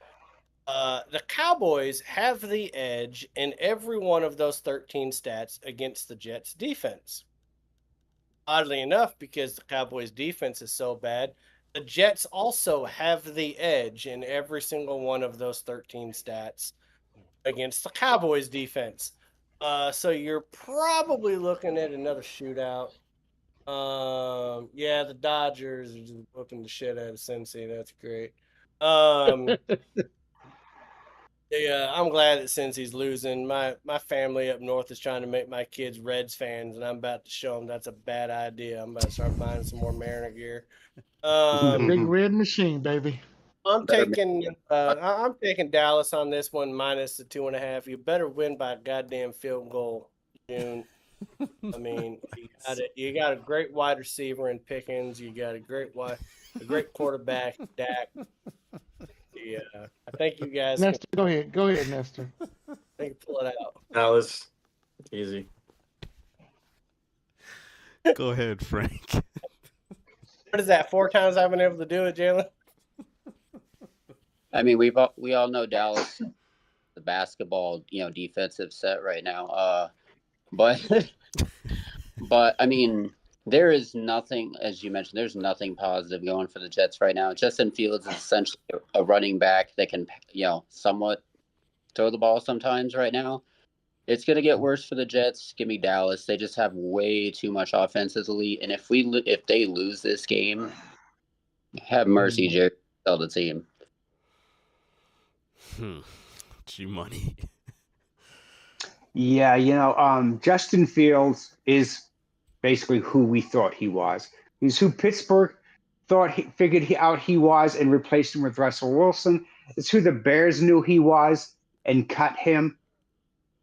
the Cowboys have the edge in every one of those 13 stats against the Jets defense. Oddly enough, because the Cowboys defense is so bad, the Jets also have the edge in every single one of those 13 stats against the Cowboys defense. So you're probably looking at another shootout. Yeah, the Dodgers are just booking the shit out of Cincy. That's great. Yeah, I'm glad that Cincy's losing. My family up north is trying to make my kids Reds fans, and I'm about to show them that's a bad idea. I'm about to start buying some more Mariner gear. The big red machine, baby. I'm taking Dallas on this one minus the 2.5. You better win by a goddamn field goal, June. I mean, you got a great wide receiver in Pickens. You got a great quarterback, Dak. Yeah, I think you guys. Nestor, go ahead, Nestor. I can pull it out. Alice, easy. Go ahead, Frank. What is that? 4 times I've been able to do it, Jalen. I mean, we all know Dallas, the basketball, defensive set right now. But I mean, there is nothing, as you mentioned, there's nothing positive going for the Jets right now. Justin Fields is essentially a running back that can, somewhat throw the ball sometimes right now. It's going to get worse for the Jets. Give me Dallas. They just have way too much offense as elite. And if they lose this game, have mercy, Jerry. Tell the team. G-Money. Yeah, Justin Fields is basically who we thought he was. He's who Pittsburgh figured out he was and replaced him with Russell Wilson. It's who the Bears knew he was and cut him.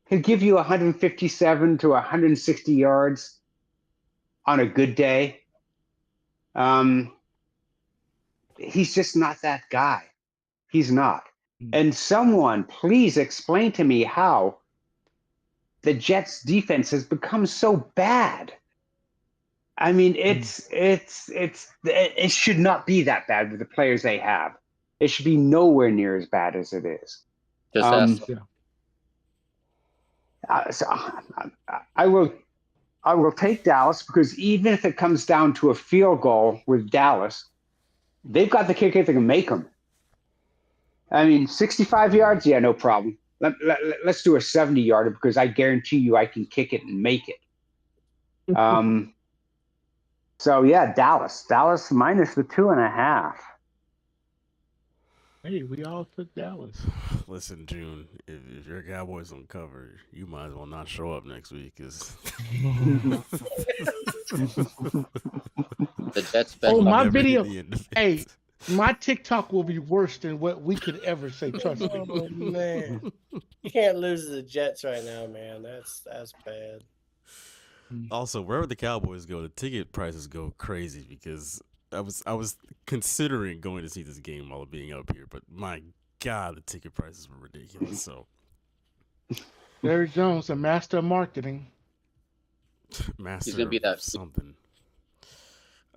He'll give you 157 to 160 yards on a good day. He's just not that guy. He's not. Mm. And someone please explain to me how the Jets defense has become so bad. I mean, it should not be that bad with the players they have. It should be nowhere near as bad as it is. Just ask. So I will take Dallas because even if it comes down to a field goal with Dallas, they've got the kicker that can make them. I mean, 65 yards, yeah, no problem. Let's do a 70-yarder because I guarantee you I can kick it and make it. So yeah, Dallas minus the 2.5. Hey, we all took Dallas. Listen, June, if your Cowboys don't cover, you might as well not show up next week. Cause The Jets bet. Oh, my never video. hit the end of it. Hey, my TikTok will be worse than what we could ever say. Trust me. Oh man, you can't lose to the Jets right now, man. That's bad. Also, wherever the Cowboys go, the ticket prices go crazy because I was considering going to see this game while being up here, but my God, the ticket prices were ridiculous. So, Larry Jones, a master of marketing. master He's gonna be of that. something.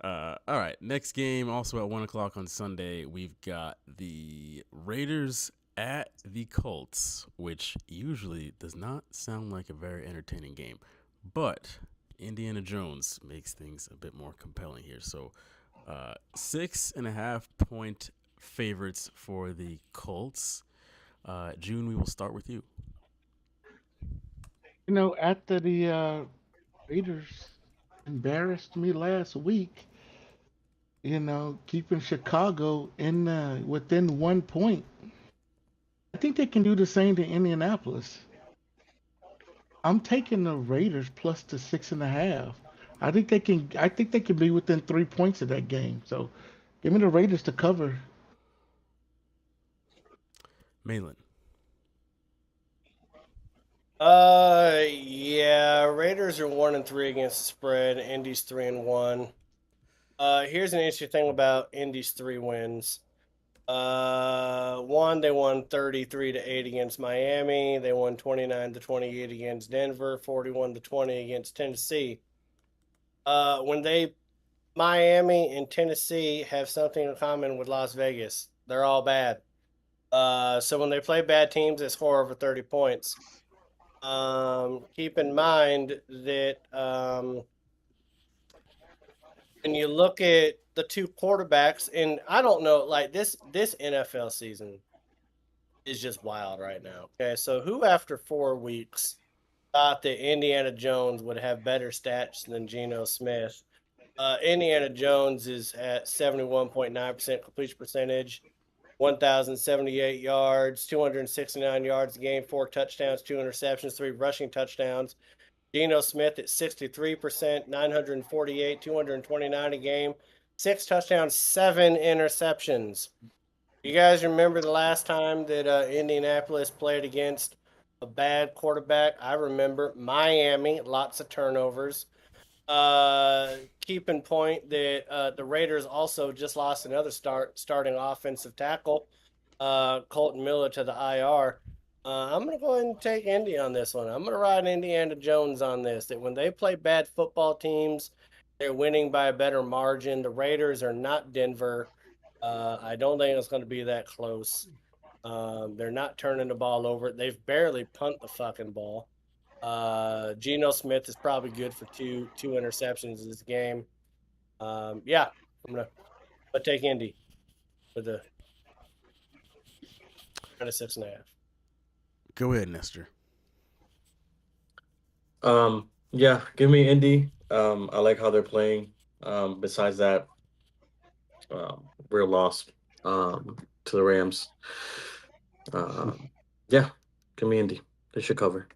All right, next game also at 1:00 on Sunday. We've got the Raiders at the Colts, which usually does not sound like a very entertaining game, but Indiana Jones makes things a bit more compelling here. So, 6.5 point favorites for the Colts. June, we will start with you. You know, after the Raiders embarrassed me last week, you know, keeping Chicago in within 1 point. I think they can do the same to Indianapolis. I'm taking the Raiders plus the 6.5. I think they can. I think they can be within 3 points of that game. So, give me the Raiders to cover. Malin. Yeah, Raiders are 1-3 against the spread. Indy's 3-1. Here's an interesting thing about Indy's 3 wins. One, they won 33-8 against Miami. They won 29-28 against Denver. 41-20 against Tennessee. Miami and Tennessee have something in common with Las Vegas. They're all bad. So when they play bad teams, they score over 30 points. Keep in mind that when you look at the two quarterbacks, and I don't know, like this NFL season is just wild right now. Okay, so who after 4 weeks thought that Indiana Jones would have better stats than Geno Smith? Indiana Jones is at 71.9% completion percentage, 1,078 yards, 269 yards a game, 4 touchdowns, 2 interceptions, 3 rushing touchdowns. Geno Smith at 63%, 948, 229 a game, 6 touchdowns, 7 interceptions. You guys remember the last time that Indianapolis played against a bad quarterback? I remember Miami, lots of turnovers. Keep in point that the Raiders also just lost another starting offensive tackle, Colton Miller, to the IR. I'm going to go ahead and take Indy on this one. I'm going to ride Indiana Jones on this, that when they play bad football teams, they're winning by a better margin. The Raiders are not Denver. I don't think it's going to be that close. They're not turning the ball over. They've barely punted the fucking ball. Geno Smith is probably good for two interceptions this game. Yeah, I'm gonna take Indy with the 6.5. Go ahead, Nestor. Yeah, give me Indy. I like how they're playing. Besides that, real loss to the Rams. Yeah, give me Indy. They should cover.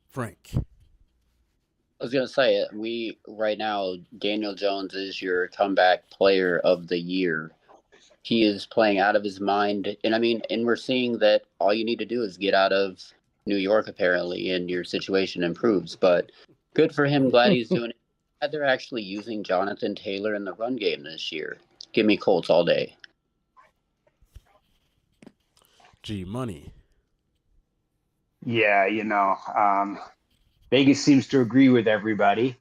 Frank. I was gonna say right now Daniel Jones is your comeback player of the year. He is playing out of his mind, and we're seeing that all you need to do is get out of New York apparently, and your situation improves. But good for him. Glad he's doing it. Glad they're actually using Jonathan Taylor in the run game this year. Give me Colts all day. G Money. Yeah, Vegas seems to agree with everybody.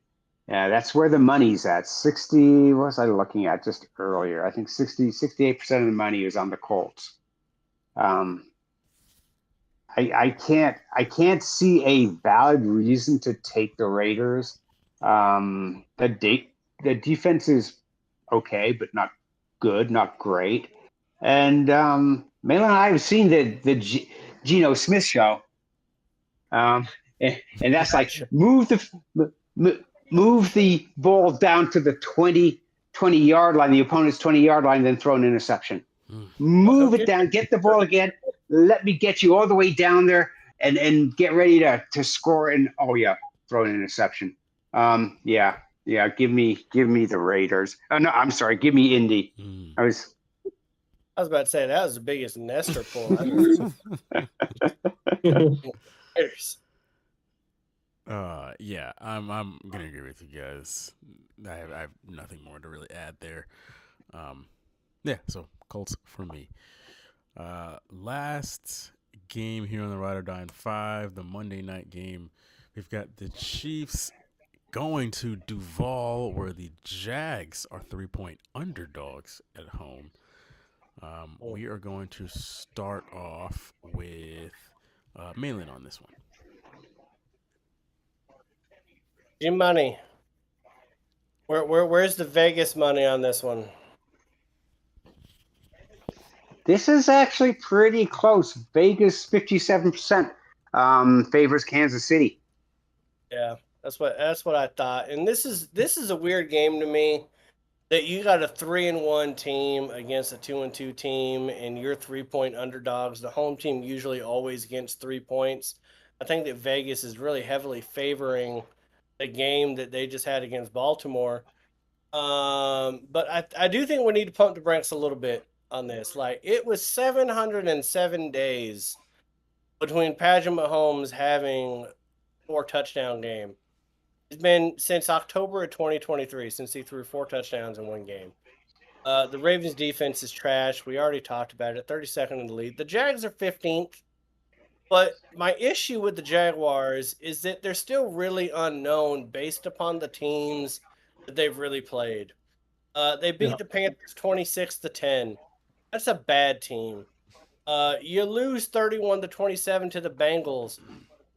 Yeah, that's where the money's at. 60, what was I looking at just earlier? I think 68% of the money is on the Colts. I can't see a valid reason to take the Raiders. The defense is okay, but not good, not great. And Malin and I have seen the Geno Smith show. And that's like move the ball down to the 20-yard line, the opponent's 20-yard line, then throw an interception. Move it down, get the ball again. Let me get you all the way down there and get ready to score. And throw an interception. Give me the Raiders. Oh no, I'm sorry, give me Indy. I was about to say that was the biggest Nestor pull I've ever seen. Yeah, I'm gonna agree with you guys. I have nothing more to really add there. Yeah, so Colts for me. Last game here on the Ride or Die in 5, the Monday night game. We've got the Chiefs going to Duval, where the Jags are 3-point underdogs at home. We are going to start off with Malin on this one. G-Money. Where's the Vegas money on this one? This is actually pretty close. Vegas 57% favors Kansas City. Yeah, that's what I thought. And this is a weird game to me, that you got a 3-1 team against a 2-2 team, and you're 3-point underdogs. The home team usually always against 3 points. I think that Vegas is really heavily favoring the game that they just had against Baltimore. But I do think we need to pump the brakes a little bit on this. Like, it was 707 days between Patrick Mahomes having 4-touchdown game. It's been since October of 2023 since he threw 4 touchdowns in one game. The Ravens defense is trash. We already talked about it. 32nd in the league. The Jags are 15th. But my issue with the Jaguars is that they're still really unknown based upon the teams that they've really played. They beat the Panthers 26-10. That's a bad team. You lose 31-27 to the Bengals.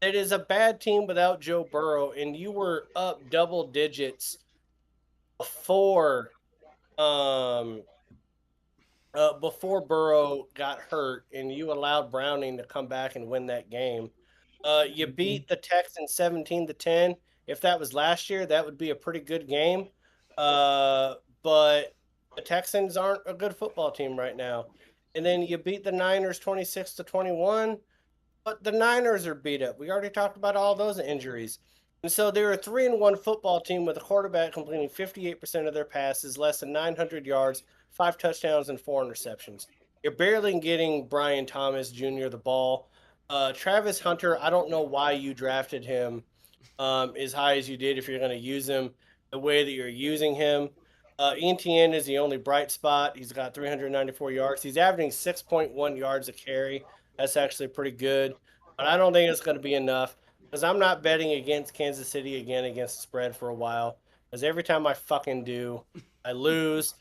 It is a bad team without Joe Burrow, and you were up double digits before Burrow got hurt, and you allowed Browning to come back and win that game. You beat the Texans 17-10. If that was last year, that would be a pretty good game. But the Texans aren't a good football team right now. And then you beat the Niners 26-21. But the Niners are beat up. We already talked about all those injuries. And so they're a 3-1 football team with a quarterback completing 58% of their passes, less than 900 yards, 5 touchdowns, and 4 interceptions. You're barely getting Brian Thomas Jr. the ball. Travis Hunter, I don't know why you drafted him as high as you did if you're going to use him the way that you're using him. Etienne is the only bright spot. He's got 394 yards. He's averaging 6.1 yards a carry. That's actually pretty good. But I don't think it's going to be enough, because I'm not betting against Kansas City again against the spread for a while, because every time I fucking do, I lose.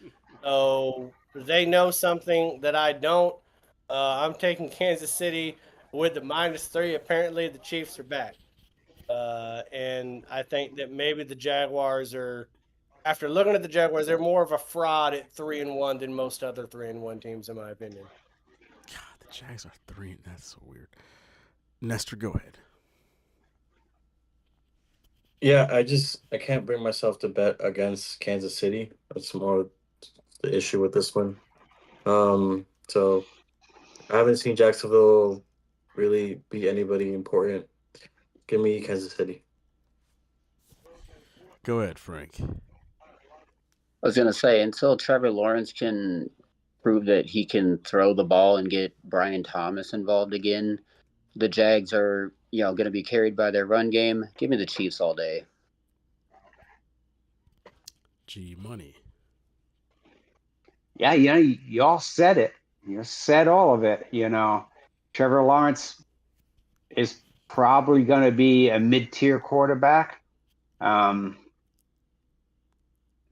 So they know something that I don't. I'm taking Kansas City with the -3. Apparently, the Chiefs are back. And I think that maybe the Jaguars are, after looking at the Jaguars, they're more of a fraud at 3-1 than most other 3-1 teams, in my opinion. God, the Jags are 3. That's so weird. Nestor, go ahead. Yeah, I can't bring myself to bet against Kansas City. That's more the issue with this one. So I haven't seen Jacksonville really beat anybody important. Give me Kansas City. Go ahead, Frank. I was going to say, until Trevor Lawrence can prove that he can throw the ball and get Brian Thomas involved again, the Jags are, going to be carried by their run game. Give me the Chiefs all day. G Money. Yeah, you all said it. You said all of it. Trevor Lawrence is probably going to be a mid-tier quarterback. At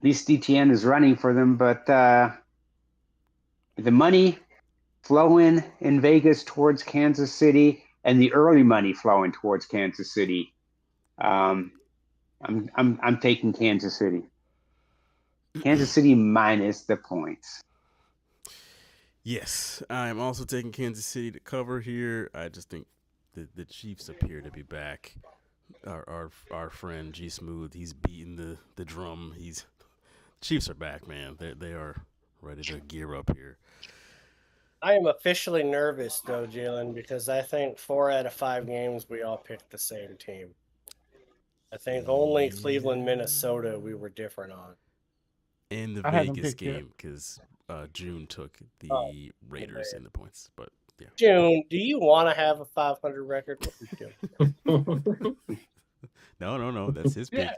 least DTN is running for them, but the money flowing in Vegas towards Kansas City and the early money flowing towards Kansas City. I'm taking Kansas City. Kansas City minus the points. Yes, I'm also taking Kansas City to cover here. I just think the Chiefs appear to be back. Our friend G Smooth, he's beating the drum. Chiefs are back, man. They are ready to gear up here. I am officially nervous though, Jalen, because I think 4 out of 5 games we all picked the same team. I think only Cleveland, Minnesota we were different on. And the I haven't Vegas picked yet. game, because June took the Raiders in the points. But yeah, June, do you want to have a 500 record? What are you doing? no, that's his pick.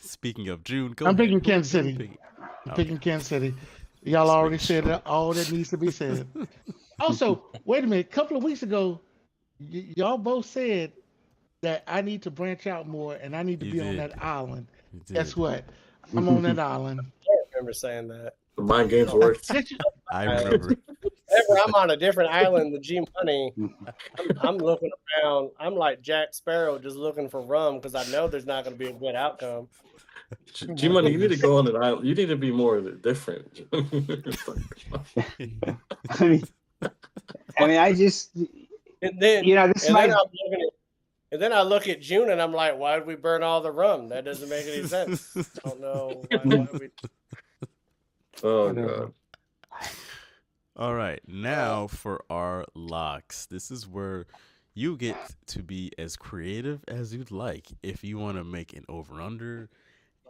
Speaking of June, I'm picking Kansas who you City. picking? I'm Okay. picking Kansas City. Y'all already said all that needs to be said. Also, wait a minute. A couple of weeks ago, y'all both said that I need to branch out more and I need to You be on did. that island. You Guess did. what? I'm on that island. I remember saying that. The mind games worked. I remember. Whenever I'm on a different island with G Money, I'm looking around. I'm like Jack Sparrow, just looking for rum because I know there's not going to be a good outcome. G Money, you need to go on an island. You need to be more different. I mean, I just, And then, this and might. then I'm looking at, and then I look at June and I'm like, why did we burn all the rum? That doesn't make any sense. I don't know why we. Oh god. All right, now for our locks. This is where you get to be as creative as you'd like. If you want to make an over/under,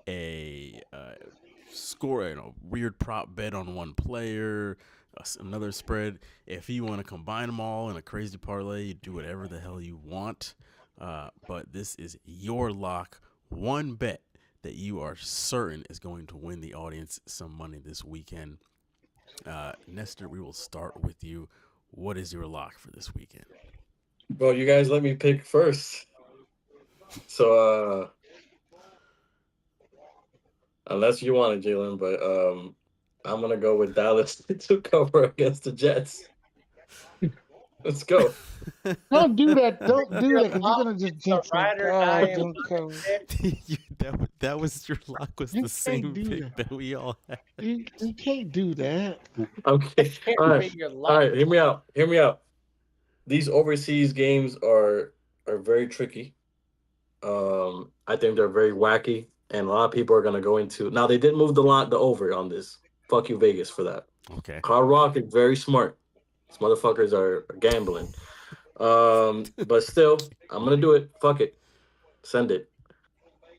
a score, weird prop bet on one player, another spread. If you want to combine them all in a crazy parlay, you do whatever the hell you want. But this is your lock. One bet that you are certain is going to win the audience some money this weekend. Nestor, we will start with you. What is your lock for this weekend? Well, you guys let me pick first. So unless you want it, Jalen, but I'm gonna go with Dallas to cover against the Jets. Let's go. Don't do that. Don't do that because you're gonna just jinx it. Rider, Oh, dying don't cover. that was your lock. Was You the same can't do pick that we all had. You can't do that. Okay. All right. All right. Hear me out. Hear me out. These overseas games are very tricky. I think they're very wacky, and a lot of people are gonna go into. Now they did move the over on this. Fuck you, Vegas, for that. Okay. Hard Rock is very smart. These motherfuckers are gambling. But still, I'm gonna do it. Fuck it. Send it.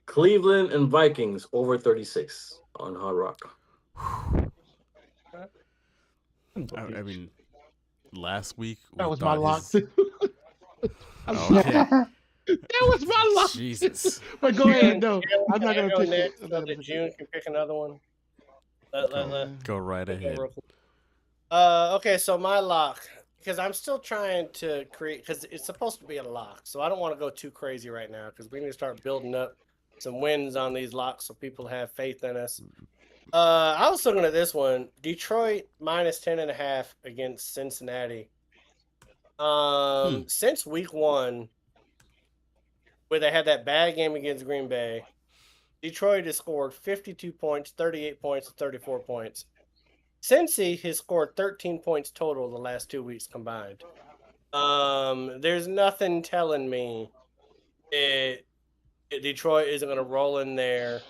Cleveland and Vikings over 36 on Hard Rock. I mean, last week That we was my thought lock his- too. Okay. That was my lock. Jesus. But go ahead. No, I'm not Can I gonna go pick next it. so that June can pick another one. Go right ahead. Okay, so my lock, because I'm still trying to create, because it's supposed to be a lock, so I don't want to go too crazy right now, because we need to start building up some wins on these locks so people have faith in us. I was looking at this one, Detroit minus 10.5 against Cincinnati. Since week 1, where they had that bad game against Green Bay, Detroit has scored 52 points, 38 points, and 34 points. Cincy has scored 13 points total the last 2 weeks combined. There's nothing telling me Detroit isn't going to roll in there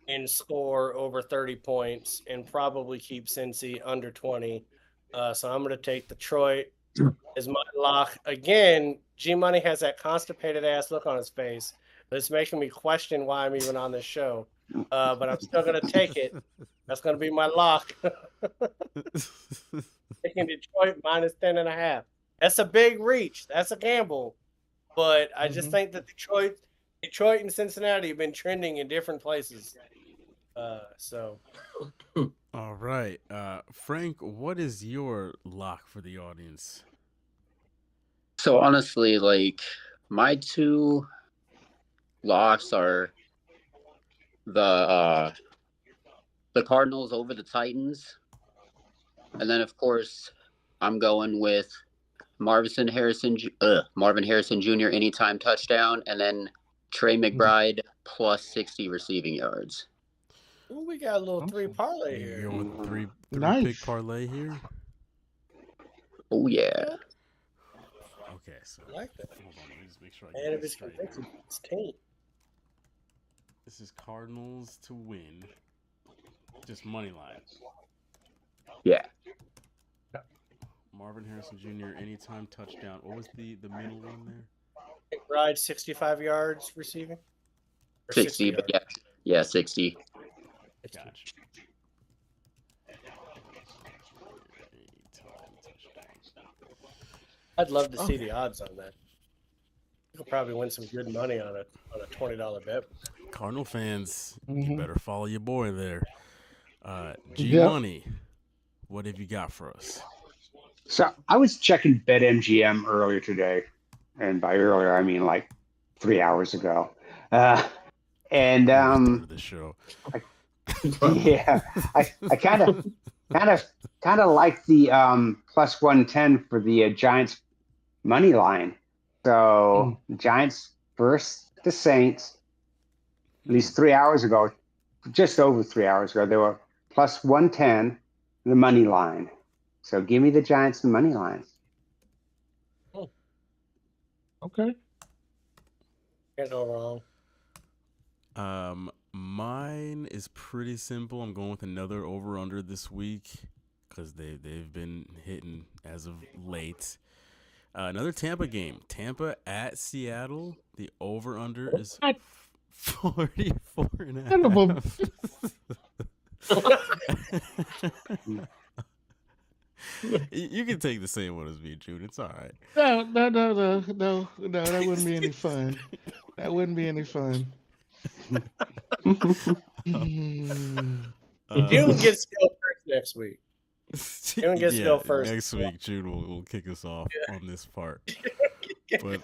and score over 30 points and probably keep Cincy under 20. So I'm going to take Detroit as my lock. Again, G-Money has that constipated ass look on his face. It's making me question why I'm even on this show. But I'm still going to take it. That's going to be my lock. Taking Detroit minus 10.5. That's a big reach. That's a gamble. But I just think that Detroit and Cincinnati have been trending in different places. So All right. Frank, what is your lock for the audience? So honestly, like my two locks are the Cardinals over the Titans, and then of course I'm going with Marvin Harrison Jr. anytime touchdown, and then Trey McBride plus 60 receiving yards. ooh, we got a little three parlay You here. going with three Nice. pick parlay here? Oh yeah. Okay, so I like that. hold on, let me just make sure I And get if this it's straight. convincing, it's team. This is Cardinals to win. Just money line. Yeah. Marvin Harrison Jr. anytime touchdown. What was the middle one there? McBride 65 yards receiving. Or 60, but yeah, 60. Gotcha. I'd love to see the odds on that. You could probably win some good money on a $20 bet. Cardinal fans, you Mhm. better follow your boy there. G Yep. Money, what have you got for us? So I was checking BetMGM earlier today, and by earlier I mean like 3 hours ago. And Started the show. yeah, I kind of like the plus 110 for the Giants money line. So the Giants versus the Saints. At least 3 hours ago, just over 3 hours ago, they were plus 110 the money line. So give me the Giants the money line. Okay. Can't go wrong. Mine is pretty simple. I'm going with another over under this week because they've been hitting as of late. Another Tampa game. Tampa at Seattle. The over under is 44 and a half. You can take the same one as me, June. It's all right. No, that wouldn't be any fun. That wouldn't be any fun. June gets to go first next week. June gets to go first. Next week, June will kick us off on this part. But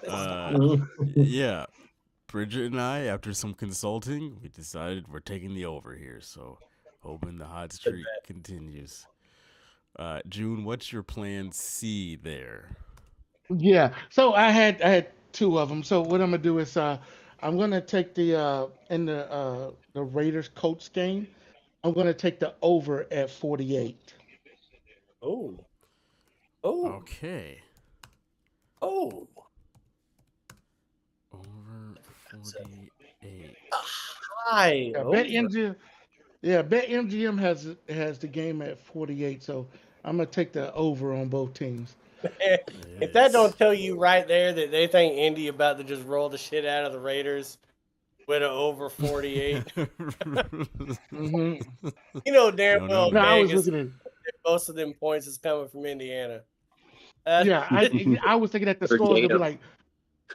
yeah, Bridget and I, after some consulting, we decided we're taking the over here. So hoping the hot streak continues. June, what's your plan C there? Yeah. So I had two of them. So what I'm gonna do is I'm gonna take the in the Raiders Colts game. I'm gonna take the over at 48. Oh. Oh. Okay. Oh. Over 48. High. Yeah, BetMGM has the game at 48. So I'm gonna take the over on both teams. If that don't tell you right there that they think Indy about to just roll the shit out of the Raiders with an over 48. Mm-hmm. You know damn well No, I was Vegas, looking most of them points is coming from Indiana. Yeah, I was thinking that the score would be like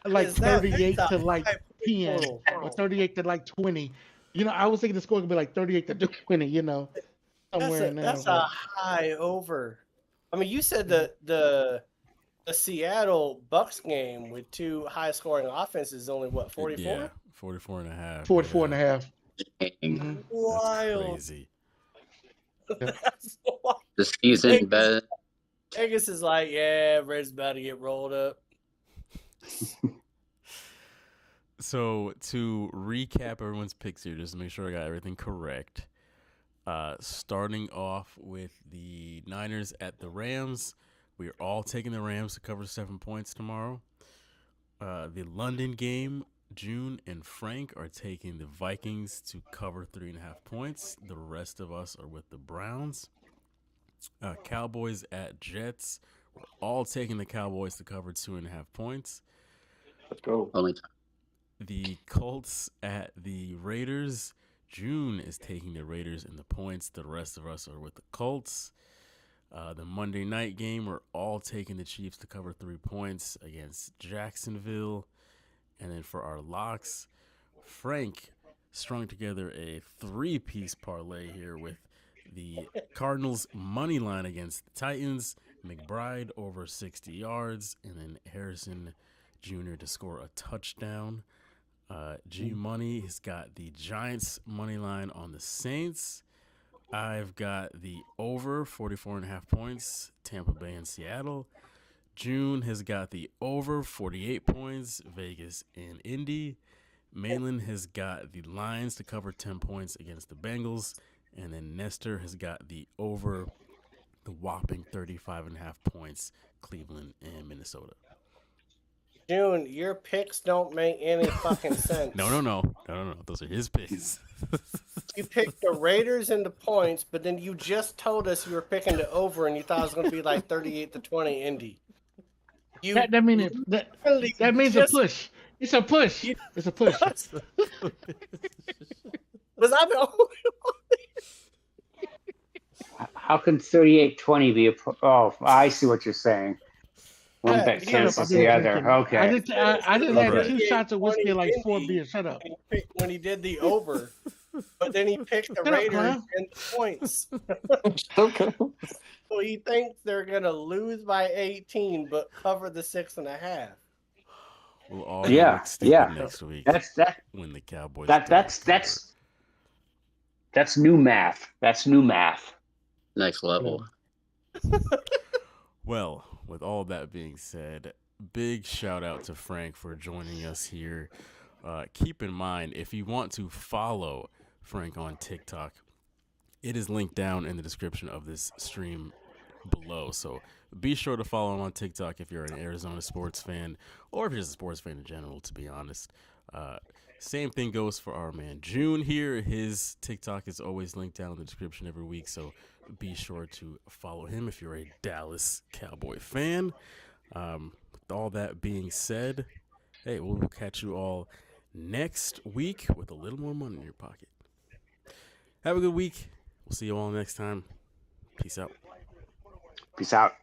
38 to like 10 or 38 to like 20. You know, I was thinking the score would be like 38 to 20. You know, somewhere in there. That's a high over. I mean, you said the Seattle Bucks game with two high scoring offenses is only what 44? Yeah, 44 and a half. 44 and a half. Mm-hmm. Wild. Crazy. That's wild. The season bet. Vegas is like, yeah, Red's about to get rolled up. So to recap everyone's picks here, just to make sure I got everything correct. Starting off with the Niners at the Rams. We are all taking the Rams to cover 7 points tomorrow. The London game, June and Frank are taking the Vikings to cover 3.5 points. The rest of us are with the Browns. Cowboys at Jets. We're all taking the Cowboys to cover 2.5 points. Let's go. The Colts at the Raiders. June is taking the Raiders and the points. The rest of us are with the Colts. The Monday night game, we're all taking the Chiefs to cover 3 points against Jacksonville. And then for our locks, Frank strung together a 3-piece parlay here with the Cardinals money line against the Titans, McBride over 60 yards, and then Harrison Jr. to score a touchdown. G Money has got the Giants money line on the Saints. I've got the over 44.5 points, Tampa Bay and Seattle. June has got the over 48 points, Vegas and Indy. Malin has got the Lions to cover 10 points against the Bengals. And then Nestor has got the over the whopping 35.5 points, Cleveland and Minnesota. June, your picks don't make any fucking sense. No. Those are his picks. You picked the Raiders and the points, but then you just told us you were picking the over and you thought it was going to be like 38-20 Indy. That means a push. It's a push. It's a push. Was I the only one? How can 38-20 be a? Oh, I see what you're saying. One bet cancels the other. Okay. I just had 2 shots of whiskey like 4 beers. Shut up. When he did the over, but then he picked the Raiders and the points. Okay. So he thinks they're gonna lose by 18, but cover the 6.5. We'll all next week. That's when the Cowboys. That's new math. That's new math. Next level. Well, with all that being said, big shout out to Frank for joining us here. Keep in mind, if you want to follow Frank on TikTok, it is linked down in the description of this stream below. So be sure to follow him on TikTok if you're an Arizona sports fan, or if you're just a sports fan in general, to be honest. Same thing goes for our man June here. His TikTok is always linked down in the description every week, so be sure to follow him if you're a Dallas Cowboy fan. With all that being said, hey, we'll catch you all next week with a little more money in your pocket. Have a good week. We'll see you all next time. Peace out. Peace out.